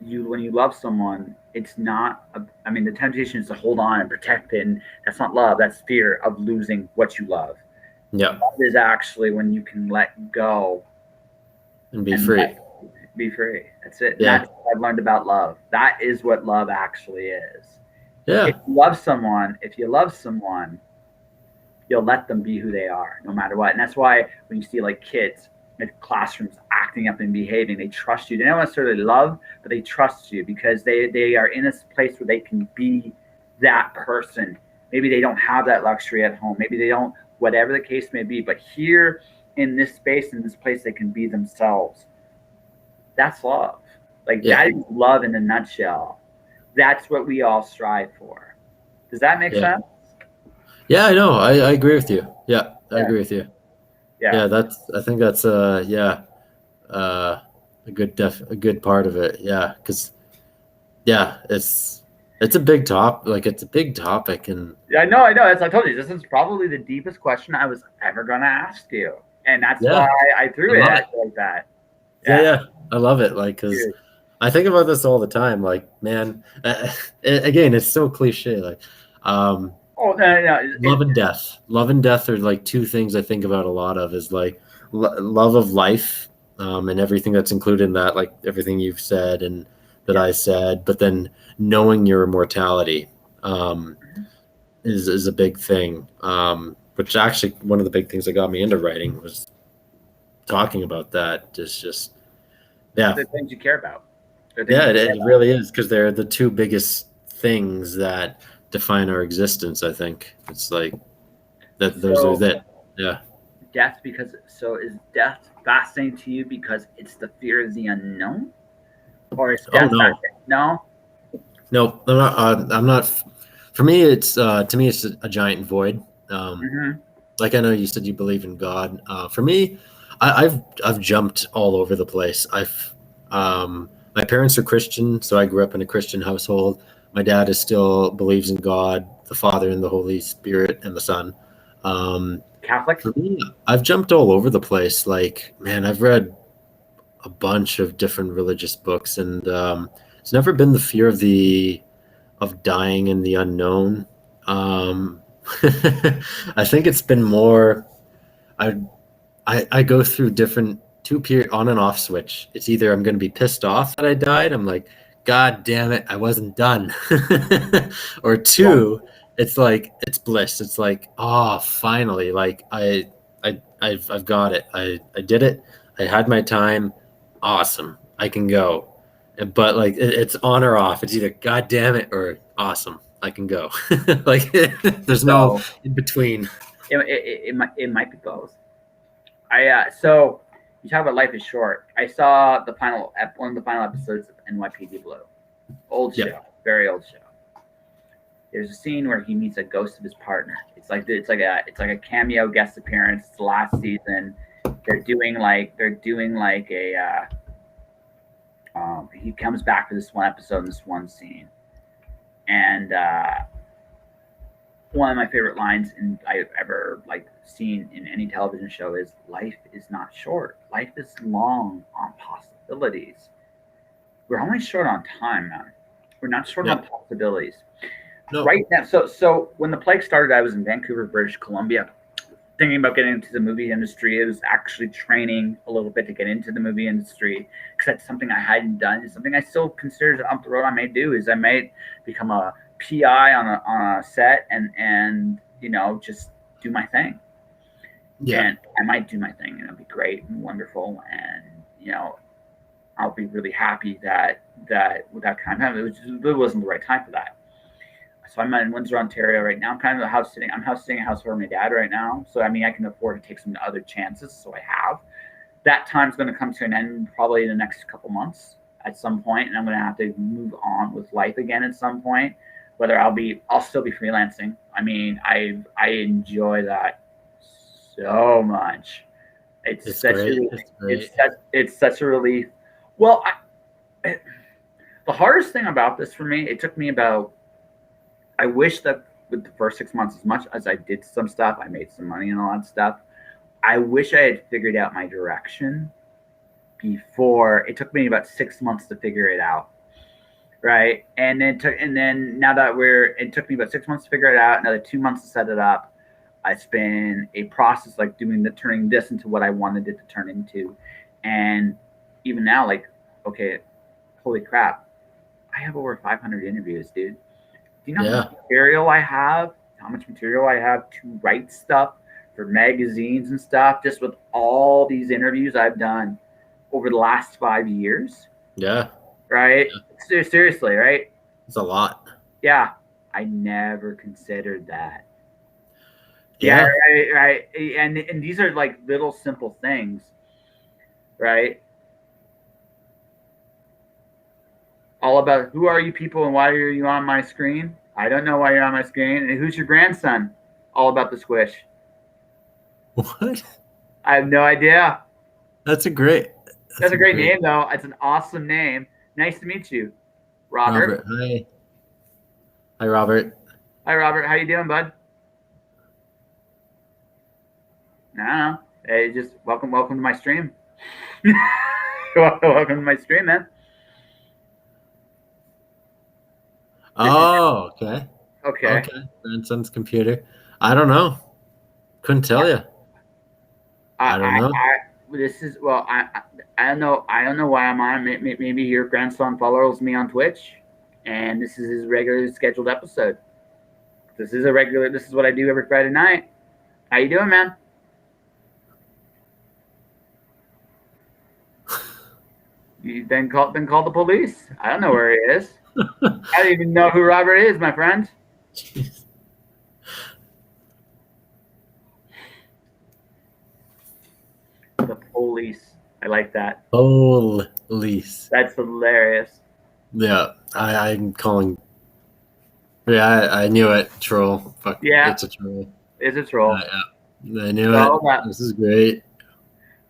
you love someone, it's not, I mean, the temptation is to hold on and protect it. And that's not love. That's fear of losing what you love. Yeah. Love is actually when you can let go and be free. Be free. That's it. Yeah. That's what I've learned about love. That is what love actually is. Yeah. If you love someone, you'll let them be who they are, no matter what. And that's why when you see like kids in classrooms acting up and behaving, they trust you. They don't necessarily love, but they trust you because they are in a place where they can be that person. Maybe they don't have that luxury at home. Maybe they don't, whatever the case may be. But here in this space, in this place, they can be themselves. That's love. Like that is love in a nutshell. That's what we all strive for. Does that make sense? Yeah, I know. I agree with you. Yeah, I agree with you. Yeah, I think that's a good part of it. Yeah, because it's a big top. Like it's a big topic, and I know. As I told you, this is probably the deepest question I was ever gonna ask you, and that's why I threw it at you like that. Yeah, I love it. Like, because I think about this all the time. Like, man, again, it's so cliche. Like, love and death are like two things I think about a lot of. Is like love of life, and everything that's included in that, like everything you've said and that I said. But then knowing your immortality is a big thing. Which actually one of the big things that got me into writing was talking about that. Just the things you care about. It really is, because they're the two biggest things that define our existence. I think it's like that. Those are that. Yeah. Death, is death fascinating to you because it's the fear of the unknown, or is death? No. No, I'm not. I'm not. For me, it's to me, it's a giant void. Like I know you said you believe in God. For me, I've jumped all over the place. My parents are Christian, so I grew up in a Christian household. My dad still believes in God, the Father, and the Holy Spirit, and the Son. Catholic? For me, I've jumped all over the place. Like, man, I've read a bunch of different religious books, and it's never been the fear of dying and the unknown. I think it's been more. I go through different two-period on and off switch. It's either I'm going to be pissed off that I died. I'm like, God damn it, I wasn't done. Or two, it's like it's bliss. It's like, oh, finally, like I've got it. I did it. I had my time. Awesome, I can go. But like it's on or off. It's either God damn it or awesome, I can go. Like there's no in between. It might be both. So you talk about Life is Short. I saw one of the final episodes of NYPD Blue. Old show, very old show. There's a scene where he meets a ghost of his partner. It's like a cameo guest appearance. It's the last season. They're doing like a. He comes back for this one episode and this one scene, and one of my favorite lines I've ever seen in any television show is life is not short. Life is long on possibilities. We're only short on time, man. We're not short on possibilities. No. Right now, so when the plague started, I was in Vancouver, British Columbia. thinking about getting into the movie industry. It was actually training a little bit to get into the movie industry because that's something I hadn't done. It's something I still consider up the road I may do is I might become a PI on a set and just do my thing. Yeah. And I might do my thing and it'll be great and wonderful and I'll be really happy that with that kind of time it wasn't the right time for that. So I'm in Windsor, Ontario right now. I'm kind of house sitting. I'm house sitting a house for my dad right now. So I mean, I can afford to take some other chances. So I have. That time's going to come to an end probably in the next couple months at some point, and I'm going to have to move on with life again at some point. Whether I'll still be freelancing. I mean, I enjoy that so much. It's great. It's great. It's such a relief. Well, the hardest thing about this for me, it took me about. I wish that with the first 6 months, as much as I did some stuff, I made some money and all that stuff. I wish I had figured out my direction before. It took me about 6 months to figure it out, right? And then now that it took me about 6 months to figure it out, another 2 months to set it up. It's been a process like turning this into what I wanted it to turn into, and even now, like, okay, holy crap, I have over 500 interviews, dude. Do you know how much material I have? How much material I have to write stuff for magazines and stuff, just with all these interviews I've done over the last 5 years? Yeah. Right? Yeah. Seriously, right? It's a lot. Yeah. I never considered that. Yeah. Right. And these are like little simple things, right? All about who are you people and why are you on my screen? I don't know why you're on my screen. And who's your grandson? All about the squish. What? I have no idea. That's a great name, though. It's an awesome name. Nice to meet you, Robert. Hi. Hi, Robert. Hi, Robert. How you doing, bud? No. Hey, just welcome to my stream. Welcome to my stream, man. Oh, okay. Okay. Grandson's computer. I don't know. Couldn't tell you. I don't know. I don't know. I don't know why I'm on. Maybe your grandson follows me on Twitch, and this is his regularly scheduled episode. This is what I do every Friday night. How you doing, man? You then call the police. I don't know where he is. I don't even know who Robert is, my friend. Jeez. The police. I like that. Police. That's hilarious. Yeah, I'm calling. Yeah, I knew it. Troll. Fuck. Yeah. It's a troll. It's a troll. Yeah. I knew it. This is great.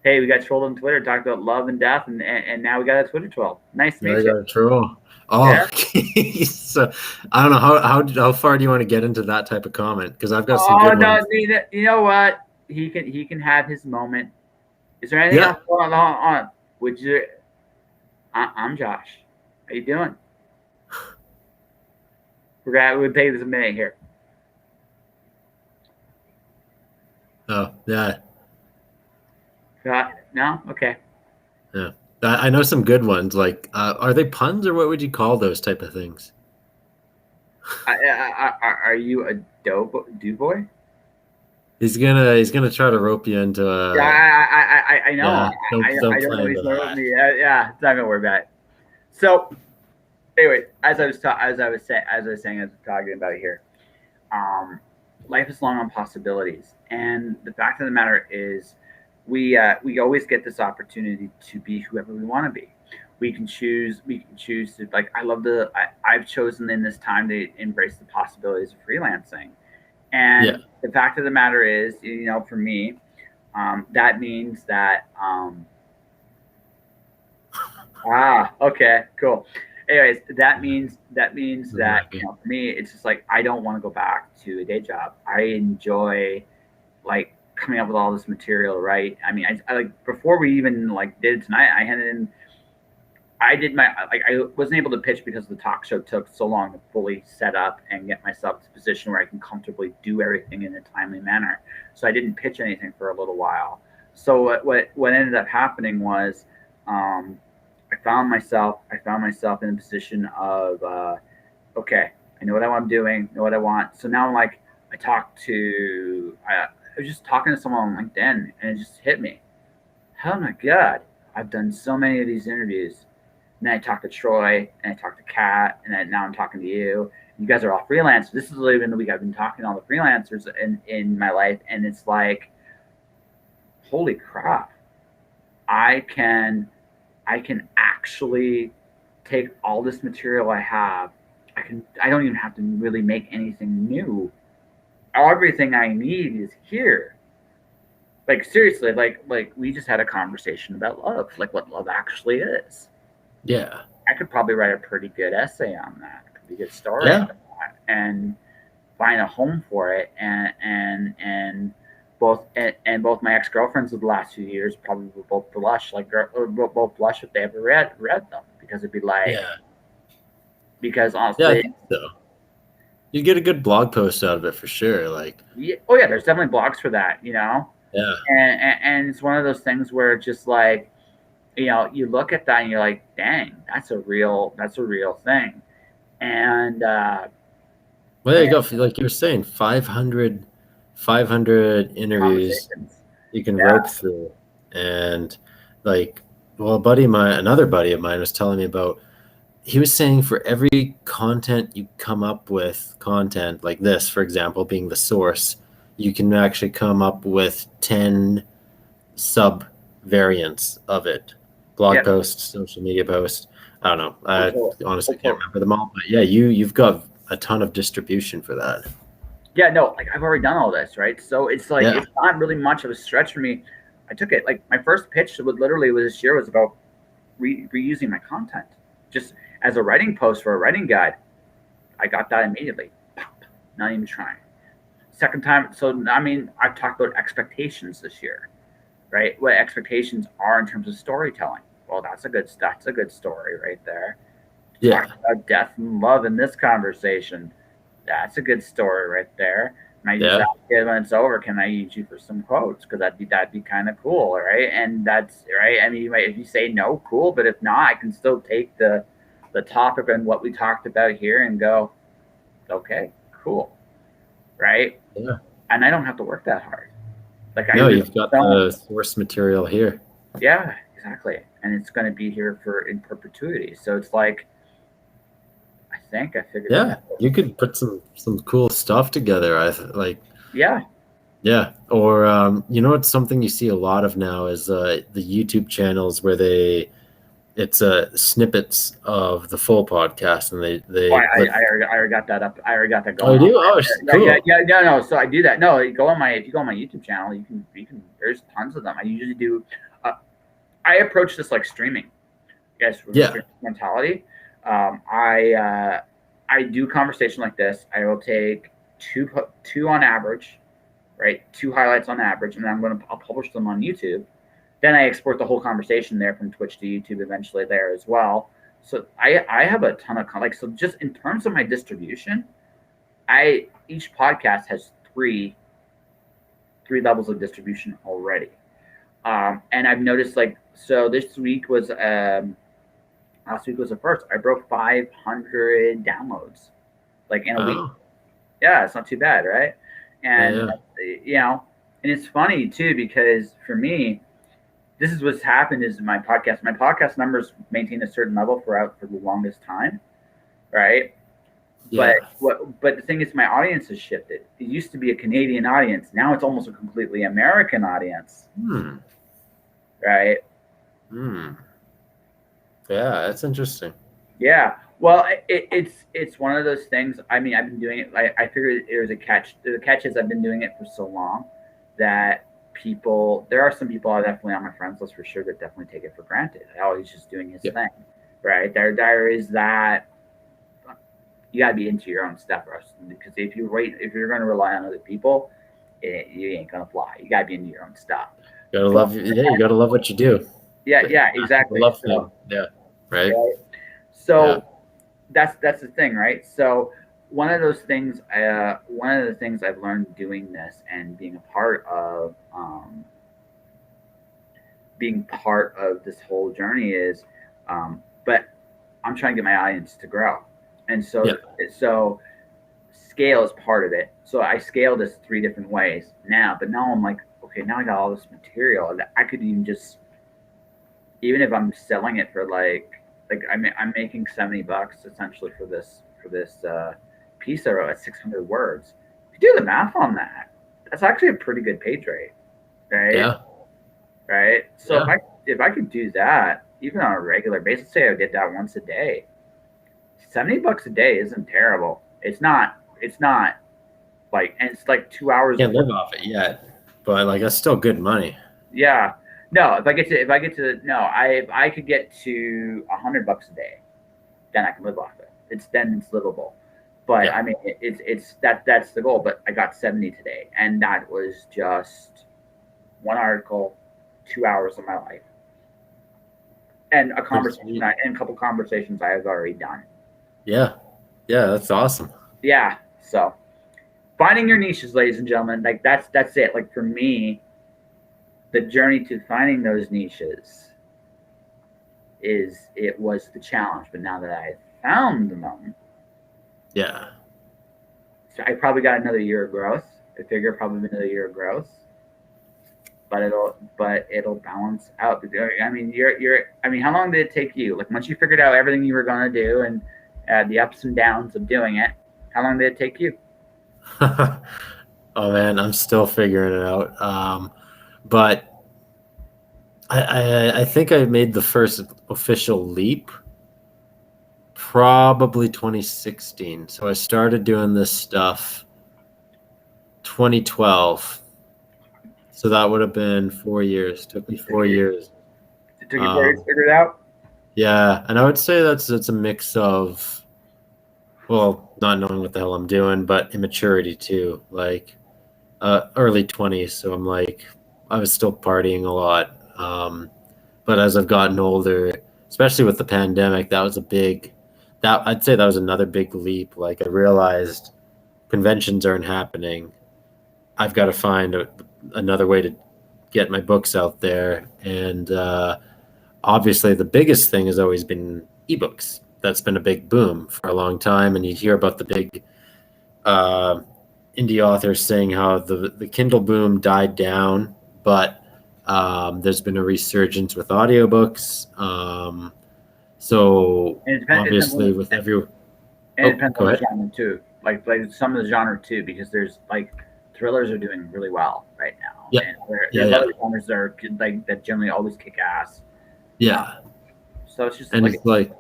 Hey, we got trolled on Twitter, talked about love and death, and now we got a Twitter troll. Nice to meet you. I got a troll. Oh, yeah. Okay. So I don't know how far do you want to get into that type of comment? Because I've got some good ones. You know what? He can have his moment. Is there anything else going on? Would you? I'm Josh. How you doing? We'll take this a minute here. Oh yeah. No? Okay. Yeah. I know some good ones. Like, are they puns or what would you call those type of things? Are you a do boy? He's gonna try to rope you into a. Yeah, I know. Yeah, I don't know. He's gonna rope me. Yeah, it's not gonna work that. So, anyway, as I was talking about it here, life is long on possibilities, and the fact of the matter is, we always get this opportunity to be whoever we want to be. We can choose to, like, I've chosen in this time to embrace the possibilities of freelancing. And the fact of the matter is, for me, that means that okay, cool. Anyways, that means that for me, it's just like I don't want to go back to a day job. I enjoy like coming up with all this material, right? I mean, I like before we even like did it tonight, I did my I wasn't able to pitch because the talk show took so long to fully set up and get myself to a position where I can comfortably do everything in a timely manner. So I didn't pitch anything for a little while. So what ended up happening was I found myself in a position of okay, I know what I'm doing, know what I want. So now I'm like I was just talking to someone on LinkedIn and it just hit me. Oh my god, I've done so many of these interviews. And then I talked to Troy and I talked to Kat and then now I'm talking to you. You guys are all freelancers. This is literally been the week I've been talking to all the freelancers in my life, and it's like, holy crap. I can actually take all this material I have. I don't even have to really make anything new. Everything I need is here. Like seriously, like we just had a conversation about love, like what love actually is. Yeah. I could probably write a pretty good essay on that, a pretty good story on that, and find a home for it. And both my ex girlfriends of the last few years probably would both blush, both blush if they ever read them, because it'd be like, because honestly, I think so. You get a good blog post out of it for sure. Like, oh yeah, there's definitely blogs for that, you know. Yeah. And it's one of those things where just like, you know, you look at that and you're like, dang, that's a real thing. And well, there you go. Like you were saying, 500 interviews you can rope through. And like, well, another buddy of mine was telling me about, he was saying for every content you come up with, content like this, for example, being the source, you can actually come up with 10 sub variants of it. Blog posts, social media posts. I don't know. I honestly can't remember them all. But yeah, you've got a ton of distribution for that. Yeah, no, like I've already done all this, right? So it's like it's not really much of a stretch for me. I took it like my first pitch this year was about reusing my content, just as a writing post for a writing guide. I got that immediately. Pop, not even trying. Second time, so I mean, I've talked about expectations this year, right? What expectations are in terms of storytelling. Well, that's a good story right there. Yeah. Talk about death and love in this conversation. That's a good story right there. And I use that when it's over. Can I use you for some quotes? Because that'd be kind of cool, right? And that's right. I mean, if you say no, cool. But if not, I can still take the topic and what we talked about here and go, okay, cool, right? Yeah. And I don't have to work that hard. Like you've got the source material here. Yeah, exactly. And it's going to be here in perpetuity. So it's like, I think I figured. Yeah, you could put some cool stuff together. Yeah. Or you know, it's something you see a lot of now is the YouTube channels where it's snippets of the full podcast, and they. I already got that up. I already got that going. Oh, you do? Oh, cool. Yeah. No. So I do that. No, if you go on my YouTube channel, you can. There's tons of them. I usually do. I approach this like streaming. Yes. Mentality. I do conversation like this. I will take two on average, right? 2 highlights on average, and then I'll publish them on YouTube. Then I export the whole conversation there from Twitch to YouTube eventually there as well. So I have a ton of so just in terms of my distribution, each podcast has three levels of distribution already. And I've noticed so this week was last week was the first. I broke 500 downloads in a week. Yeah, it's not too bad, right? And you know, and it's funny too because for me, this is what's happened is my podcast numbers maintain a certain level for the longest time, right? Yeah. But the thing is, my audience has shifted. It used to be a Canadian audience. Now it's almost a completely American audience. Right? Yeah, that's interesting. Yeah. Well, it's one of those things. I mean, I've been doing it. I figured there was a catch. The catch is I've been doing it for so long that there are some people definitely on my friends list for sure that definitely take it for granted. He's just doing his thing, right? There is that. You gotta be into your own stuff, because if you're going to rely on other people, you ain't gonna fly. You gotta be into your own stuff. You gotta love what you do. Yeah, exactly. Love them. Yeah. right? So that's the thing, right? So one of the things I've learned doing this and being part of this whole journey is, but I'm trying to get my audience to grow, and so scale is part of it. So I scale this 3 different ways now, but now I'm like, okay, now I got all this material that I could even if I'm selling it for I'm making $70 essentially for this piece I wrote at 600 words. If you do the math on that, that's actually a pretty good page rate, right? Yeah. Right. So if I could do that even on a regular basis, say I did that once a day, $70 a day isn't terrible. It's not like, and it's like 2 hours. Can't live off it yet, but like that's still good money. Yeah. No, if I could get to $100 a day, then I can live off it. It's livable. But I mean, that's the goal. But I got 70 today, and that was just one article, 2 hours of my life, and a conversation and a couple conversations I have already done. Yeah, that's awesome. Yeah, so finding your niches, ladies and gentlemen, like that's it. Like for me, the journey to finding those niches was the challenge. But now that I found them, so I probably got another year of growth. I figure probably another year of growth, but it'll balance out. I mean, how long did it take you? Like once you figured out everything you were gonna do and the ups and downs of doing it, how long did it take you? Oh man, I'm still figuring it out. But I think I made the first official leap probably 2016. So I started doing this stuff 2012. So that would have been 4 years. It took me 4 years. It took you 4 years to figure it out? Yeah. And I would say it's a mix of, well, not knowing what the hell I'm doing, but immaturity too. Like early 20s. So I'm like, I was still partying a lot. But as I've gotten older, especially with the pandemic, I'd say that was another big leap. Like I realized conventions aren't happening. I've got to find another way to get my books out there. And obviously the biggest thing has always been ebooks. That's been a big boom for a long time. And you hear about the big indie authors saying how the Kindle boom died down, but there's been a resurgence with audiobooks. So obviously with every... And it depends on the genre too. Like some of the genre too, because there's like thrillers are doing really well right now. Yeah. And there's other genres that are like that generally always kick ass. Yeah. So it's just and it's like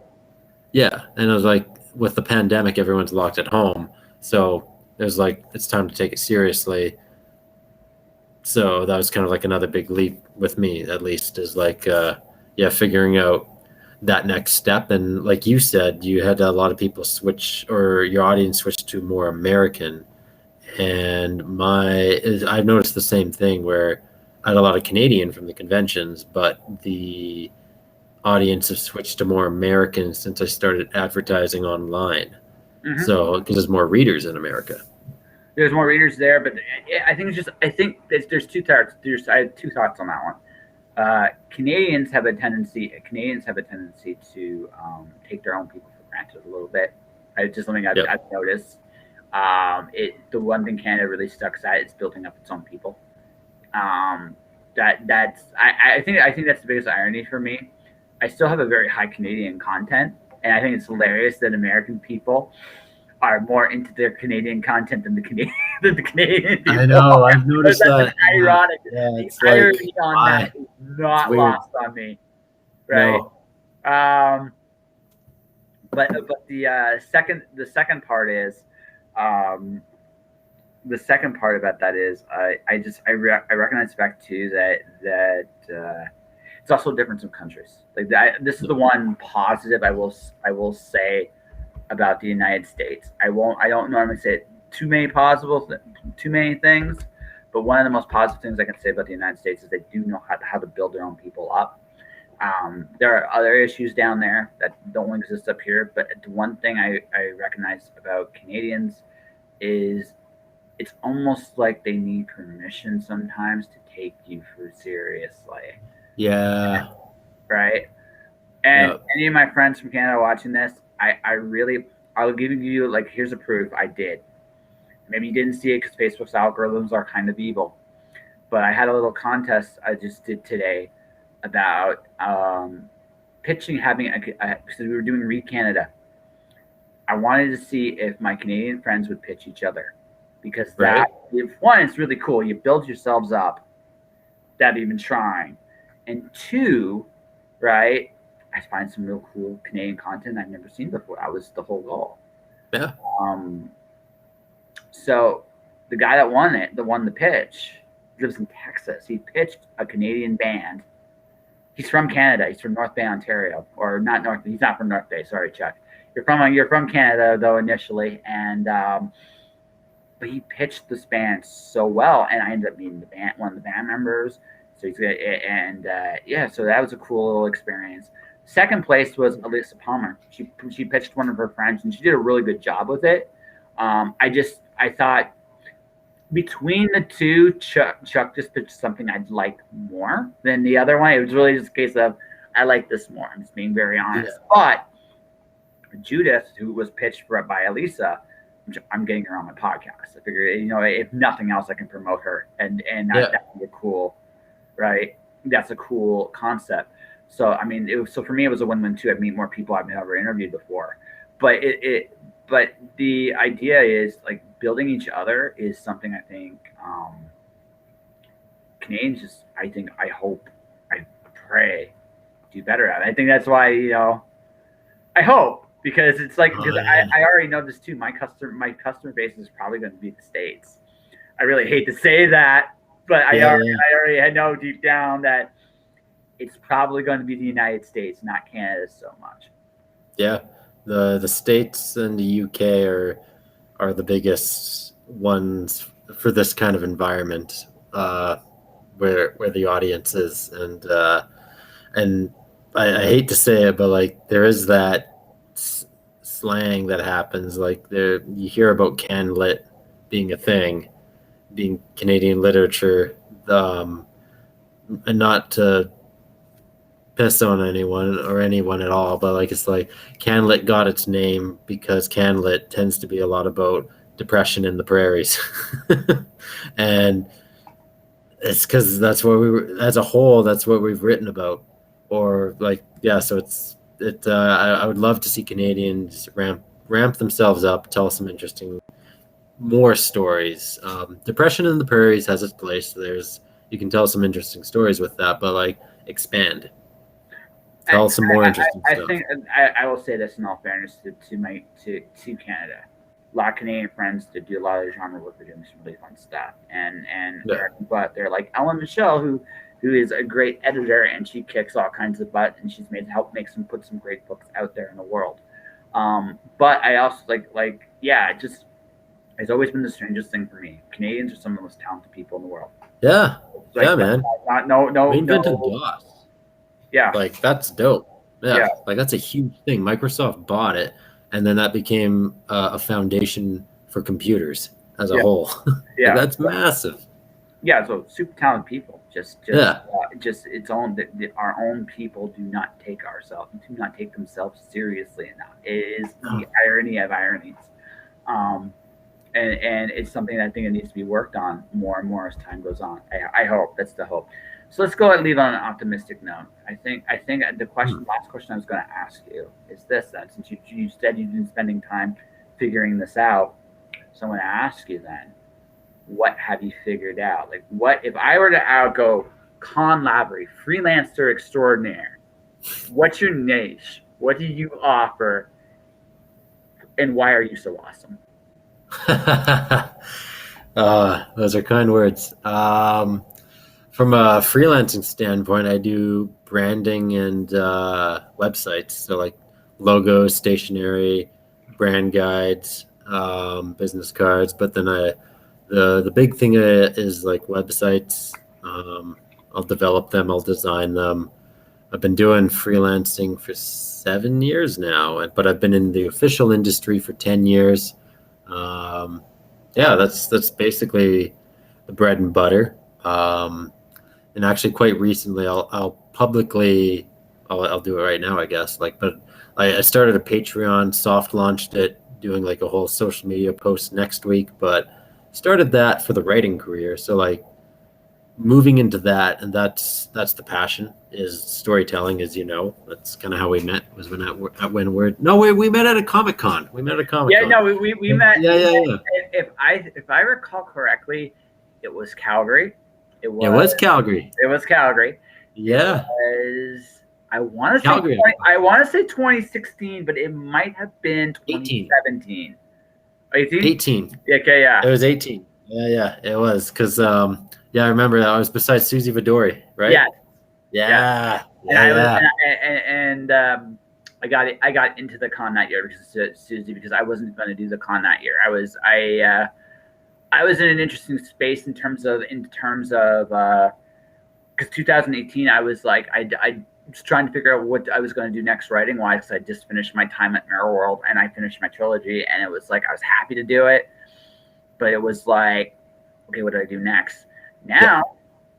and it was like with the pandemic, everyone's locked at home. So it was like it's time to take it seriously. So that was kind of like another big leap with me, at least, is like figuring out that next step. And like you said, you had a lot of people switch, or your audience switched to more American. And I've noticed the same thing where I had a lot of Canadian from the conventions, but the audience has switched to more American since I started advertising online. Mm-hmm. So because there's more readers in America. There's more readers there, but I think there's two thoughts. I have two thoughts on that one. Canadians have a tendency to take their own people for granted a little bit. I've noticed. The one thing Canada really stuck at is building up its own people. I think that's the biggest irony for me. I still have a very high Canadian content, and I think it's hilarious that American people are more into their Canadian content than the Canadian people. I know. I've noticed that. That's ironic. Yeah, the irony on that is not lost on me. Right. No. But the second part is, the second part about that is I recognize the fact too that it's also a difference in countries. Like this is the one positive I will say about the United States. I don't normally say too many things, but one of the most positive things I can say about the United States is they do know how to build their own people up. There are other issues down there that don't exist up here, but the one thing I recognize about Canadians is it's almost like they need permission sometimes to take you for seriously. Yeah. Right. And Yep. any of my friends from Canada watching this, I'll give you like, here's a proof I did. Maybe you didn't see it because Facebook's algorithms are kind of evil. But I had a little contest I just did today about pitching, because we were doing Read Canada. I wanted to see if my Canadian friends would pitch each other, because Right. if one, it's really cool. You build yourselves up that you've been trying, and two, right? I find some real cool Canadian content I've never seen before. That was the whole goal. Yeah. So the guy that won the pitch, lives in Texas. He pitched a Canadian band. He's from Canada. He's from North Bay, Ontario, or not North. He's not from North Bay. Sorry, Chuck. You're from Canada though initially, and but he pitched this band so well, and I ended up meeting one of the band members. So he's and yeah, so that was a cool little experience. Second place was Alyssa Palmer. She pitched one of her friends, and she did a really good job with it. I thought between the two, Chuck just pitched something I'd like more than the other one. It was really just a case of I like this more. I'm just being very honest. Yeah. But Judith, who was pitched by Elisa, I'm getting her on my podcast. I figured, if nothing else, I can promote her, and that'd be a cool, right? That's a cool concept. So I mean, for me, it was a win-win too. I'd meet more people I've never interviewed before, but but the idea is like building each other is something I think Canadians just, I hope, I pray do better at. I think that's why, I hope, because it's like, because I already know this too. My customer base is probably going to be the States. I really hate to say that, but I already know deep down that it's probably going to be the United States, not Canada so much. Yeah. The States and the UK are the biggest ones for this kind of environment, where the audience is, and I hate to say it, but like there is that slang that happens. Like you hear about CanLit being a thing, being Canadian literature, and not to piss on anyone at all, but like it's like CanLit got its name because CanLit tends to be a lot about depression in the prairies. And it's because that's what as a whole, that's what we've written about. Or like, yeah, so I would love to see Canadians ramp themselves up, tell some interesting more stories. Depression in the prairies has its place. You can tell some interesting stories with that, but like expand. Tell some more interesting stuff. I think I will say this in all fairness to Canada. A lot of Canadian friends that do a lot of genre work are doing some really fun stuff, but they're like Ellen Michelle, who is a great editor, and she kicks all kinds of butt, and she's put some great books out there in the world. But I also it's always been the strangest thing for me. Canadians are some of the most talented people in the world. Yeah, man. We invented DOS. Yeah. Like that's dope. Yeah. Like that's a huge thing. Microsoft bought it, and then that became a foundation for computers as a whole. Yeah. Like, that's massive. Yeah. So super talented people. Our own people do not take themselves seriously enough. It is the irony of ironies. And it's something I think it needs to be worked on more and more as time goes on. I hope that's the hope. So let's go and leave on an optimistic note. I think the last question I was going to ask you is this: then, since you said you've been spending time figuring this out, so I'm going to ask you then, what have you figured out? Like, what if I were to go Konn Lavery, freelancer extraordinaire? What's your niche? What do you offer? And why are you so awesome? Those are kind words. From a freelancing standpoint, I do branding and websites. So like logos, stationery, brand guides, business cards. But then the big thing is like websites. I'll develop them. I'll design them. I've been doing freelancing for 7 years now, but I've been in the official industry for 10 years. Um, yeah, that's basically the bread and butter. And actually, quite recently, I'll publicly, I'll do it right now, I guess. Like, but I started a Patreon, soft launched it, doing like a whole social media post next week. But started that for the writing career. So like moving into that, and that's the passion is storytelling, as you know. That's kind of how we met. Was when we're no way we met at a Comic Con. We met at a Comic Con. Yeah, no, we met. Yeah. If I recall correctly, it was Calgary. It was Calgary. It was Calgary. Yeah. It was, I want to Calgary. say 2016, but it might have been 2017. 18. 18. Okay, yeah. It was 18. Yeah, it was because yeah, I remember that. I was beside Susie Vidori, right? Yeah. Yeah. And I got into the con that year because Susie, because I wasn't going to do the con that year. I was in an interesting space in terms of because 2018 I was like I was trying to figure out what I was going to do next writing wise, because I just finished my time at Mirror World and I finished my trilogy, and it was like I was happy to do it, but it was like, okay, what do I do next? Now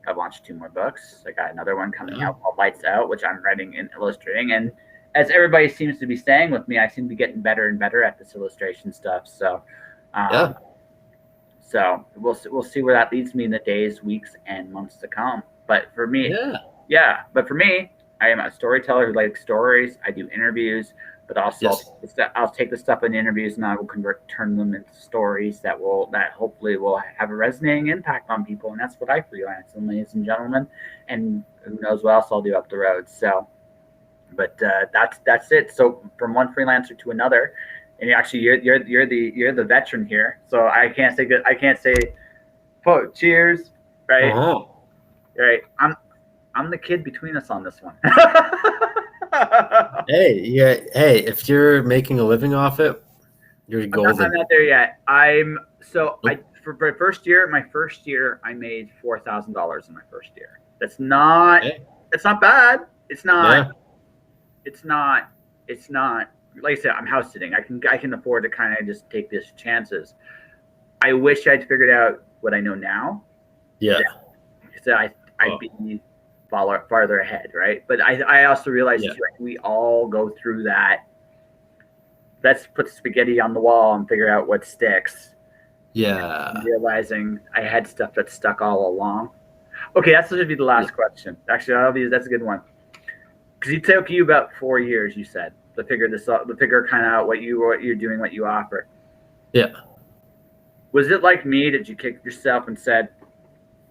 I've launched 2 more books. I got another one coming out called Lights Out, which I'm writing and illustrating, and as everybody seems to be saying with me, I seem to be getting better and better at this illustration stuff. So so we'll see where that leads me in the days, weeks, and months to come. But for me, I am a storyteller who likes stories. I do interviews, but also I'll take the stuff in interviews and I will turn them into stories that hopefully will have a resonating impact on people. And that's what I freelance, and ladies and gentlemen, and who knows what else I'll do up the road. So, but that's it. So from one freelancer to another. And actually, you're the veteran here, so I can't say good. I can't say, "Quote, cheers," right? Right. I'm the kid between us on this one. Hey, if you're making a living off it, you're golden. I'm not there yet. For my first year, I made $4,000 in my first year. That's not. It's not bad. It's not. Yeah. It's not. Like I said, I'm house sitting. I can afford to kind of just take these chances. I wish I'd figured out what I know now. Yeah. So I'd be farther ahead, right? But I also realized too, like, we all go through that. Let's put spaghetti on the wall and figure out what sticks. Yeah. And realizing I had stuff that stuck all along. Okay, that's going to be the last question. Actually, that's a good one. Because it took you about 4 years, you said, to figure this out, to figure kind of out what you're doing, what you offer. Yeah. Was it like me? Did you kick yourself and said,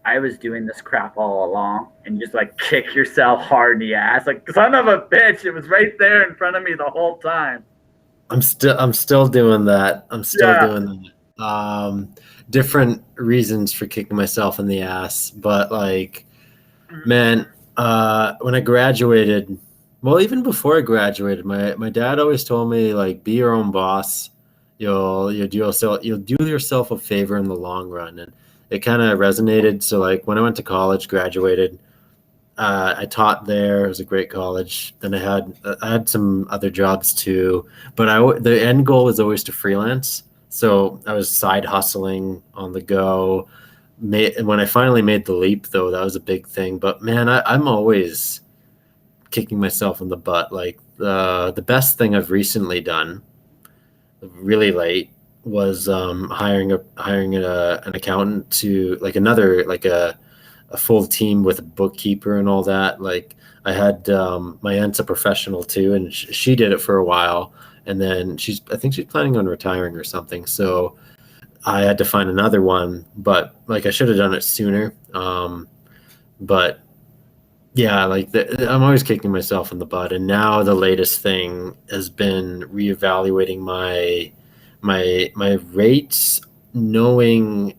I was doing this crap all along, and just like kick yourself hard in the ass? Like, son of a bitch, it was right there in front of me the whole time. I'm still doing that. I'm still doing that. Different reasons for kicking myself in the ass, but like, man, when I graduated, well, even before I graduated, my dad always told me, like, be your own boss. You'll do yourself a favor in the long run, and it kind of resonated. So like when I went to college, graduated, I taught there. It was a great college. Then I had some other jobs too, but the end goal was always to freelance. So I was side hustling on the go. When I finally made the leap, though, that was a big thing. But man, I'm always kicking myself in the butt. Like the best thing I've recently done, really late, was hiring an accountant to a full team with a bookkeeper and all that. Like I had my aunt's a professional too, and she did it for a while, and then I think she's planning on retiring or something. So I had to find another one, but like I should have done it sooner. But yeah, like I'm always kicking myself in the butt. And now the latest thing has been reevaluating my rates, knowing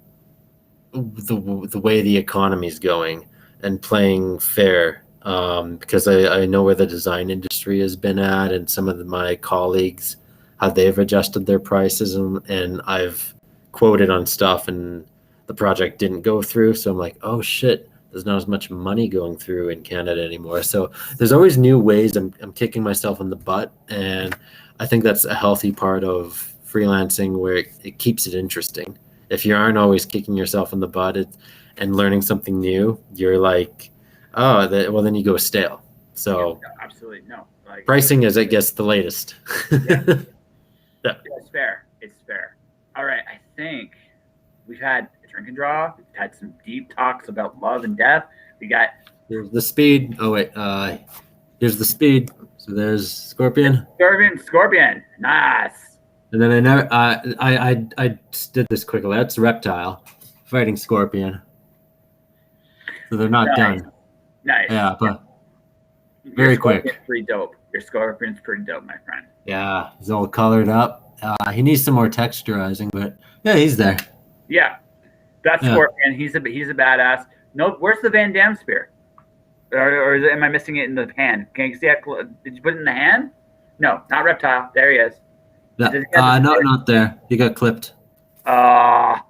the way the economy is going and playing fair, because I know where the design industry has been at, and some of my colleagues, how they've adjusted their prices, and I've quoted on stuff and the project didn't go through. So I'm like, oh shit, there's not as much money going through in Canada anymore. So there's always new ways. I'm kicking myself in the butt, and I think that's a healthy part of freelancing where it keeps it interesting. If you aren't always kicking yourself in the butt and learning something new, you're like, oh, well, then you go stale. So yeah, absolutely no. Like, pricing is, I guess, the latest. Yeah. Yeah. It's fair. It's fair. All right. I think we've had a drink and draw. We've had some deep talks about love and death. We got Here's the speed. Oh wait, here's the speed. So there's Scorpion. Scorpion. Nice. And then I never. I just did this quickly. That's Reptile fighting Scorpion. So they're not done. Nice. Yeah, but very quick. Pretty dope. Your Scorpion's pretty dope, my friend. Yeah, he's all colored up. He needs some more texturizing, but yeah, he's there. Yeah, that's Scorpion. He's a badass. No, where's the Van Damme spear? Or am I missing it in the hand? Can you see that? Did you put it in the hand? No, not Reptile. There he is. Not there. He got clipped. Yeah,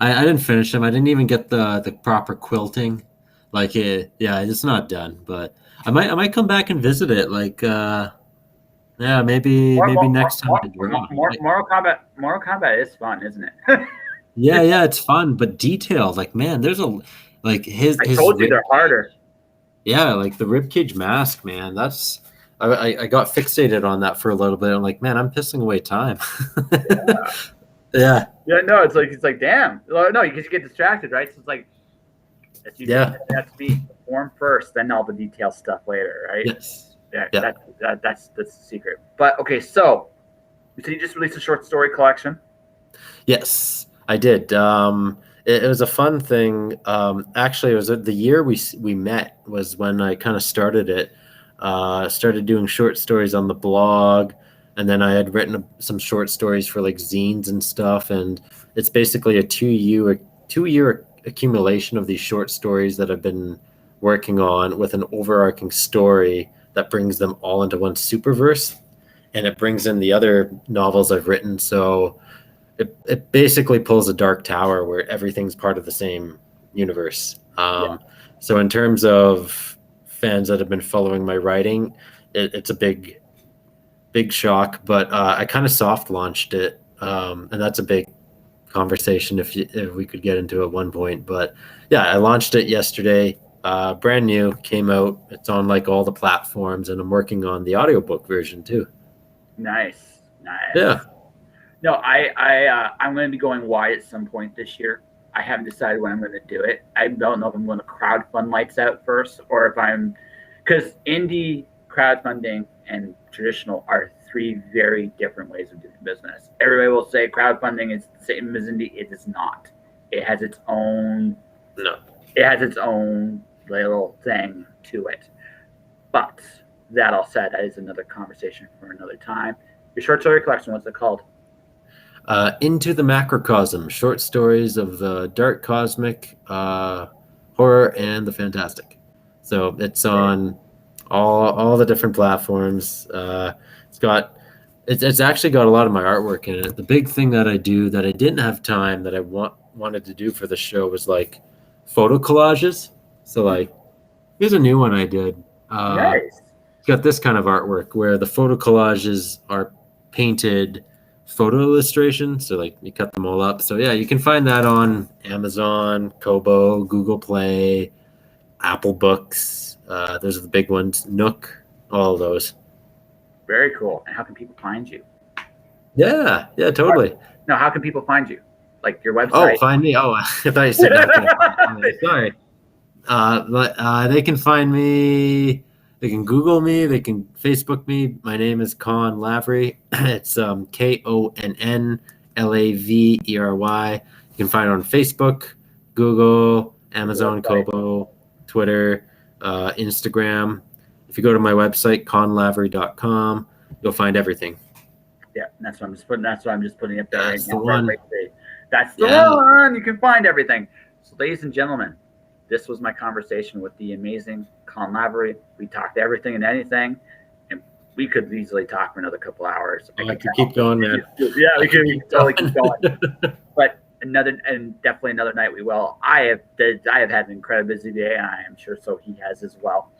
I didn't finish him. I didn't even get the proper quilting. Like it's not done. But I might come back and visit it. Like maybe next time. Mortal Kombat is fun, isn't it? yeah, it's fun, but detailed. Like, man, there's I told you they're harder. Yeah, like the ribcage mask, man. That's I got fixated on that for a little bit. I'm like, man, I'm pissing away time. Yeah. Yeah, no, it's like damn. No, you just get distracted, right? So it's like that's the form first, then all the detail stuff later, right? Yes. Yeah. That's the secret. But okay, so you said you just released a short story collection. Yes, I did. It was a fun thing. Actually, it was the year we met was when I kind of started it. Started doing short stories on the blog, and then I had written some short stories for like zines and stuff. And it's basically a two-year accumulation of these short stories that I've been working on with an overarching story that brings them all into one superverse, and it brings in the other novels I've written. So it basically pulls a Dark Tower where everything's part of the same universe. So in terms of fans that have been following my writing, it's a big shock, but I kind of soft launched it, and that's a big conversation if we could get into at one point. But yeah, I launched it yesterday. Brand new, came out. It's on like all the platforms, and I'm working on the audiobook version too. Nice. Yeah. No, I'm going to be going wide at some point this year. I haven't decided when I'm going to do it. I don't know if I'm going to crowdfund lights out first, or if because indie crowdfunding and traditional are three very different ways of doing business. Everybody will say crowdfunding is the same as indie. It is not. It has its own. No. It has its own little thing to it. But that all said, that is another conversation for another time. Your short story collection, what's it called? Into the Macrocosm, short stories of the dark, cosmic, horror, and the fantastic. So it's on all the different platforms. It's actually got a lot of my artwork in it. The big thing that I do that I didn't have time that I wanted to do for the show was like photo collages. So like, here's a new one I did. Nice. It's got this kind of artwork where the photo collages are painted photo illustration, so like you cut them all up. So yeah, you can find that on Amazon, Kobo, Google Play, Apple Books. Those are the big ones. Nook, all of those. Very cool. And how can people find you? Yeah, totally. No, how can people find you? Like your website? Oh, find me. Oh, I thought you said that. Sorry. They can find me. They can Google me. They can Facebook me. My name is Konn Lavery. It's KONN LAVERY. You can find it on Facebook, Google, Amazon, Kobo, Twitter, Instagram. If you go to my website, konnlavery.com, you'll find everything. Yeah, that's what I'm just putting up there. That's the one. That's the one. You can find everything. So, ladies and gentlemen, this was my conversation with the amazing Konn Lavery. We talked everything and anything, and we could easily talk for another couple hours. I could keep going, man. Yeah, we could totally keep going. But definitely another night we will. I have had an incredibly busy day, and I am sure so he has as well.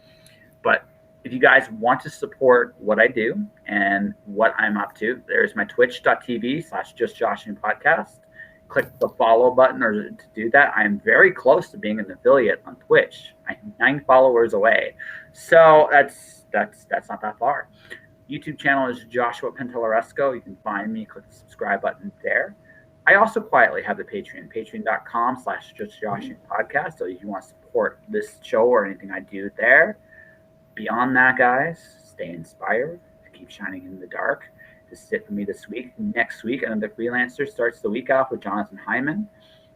But if you guys want to support what I do and what I'm up to, there's my twitch.tv/justjoshingpodcast. Click the follow button or to do that. I am very close to being an affiliate on Twitch. I'm 9 followers away. So that's not that far. YouTube channel is Joshua Pantellaresco. You can find me, click the subscribe button there. I also quietly have the Patreon, patreon.com/justjoshingpodcast. So if you want to support this show or anything I do there. Beyond that, guys, stay inspired, keep shining in the dark. This is it for me this week. Next week, another freelancer starts the week off with Jonathan Hyman.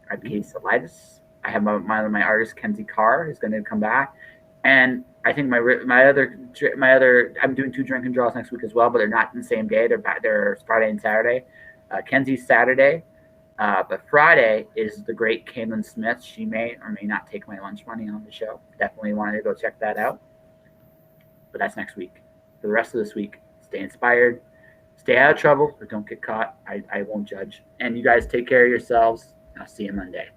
I have Katie Solitis. I have my artist Kenzie Carr is going to come back, and I think my other I'm doing 2 drink and draws next week as well, but they're not in the same day. They're Friday and Saturday. Kenzie's Saturday, but Friday is the great Caitlin Smith. She may or may not take my lunch money on the show. Definitely wanted to go check that out. But that's next week. For the rest of this week, stay inspired, stay out of trouble, or don't get caught. I won't judge. And you guys take care of yourselves. I'll see you Monday.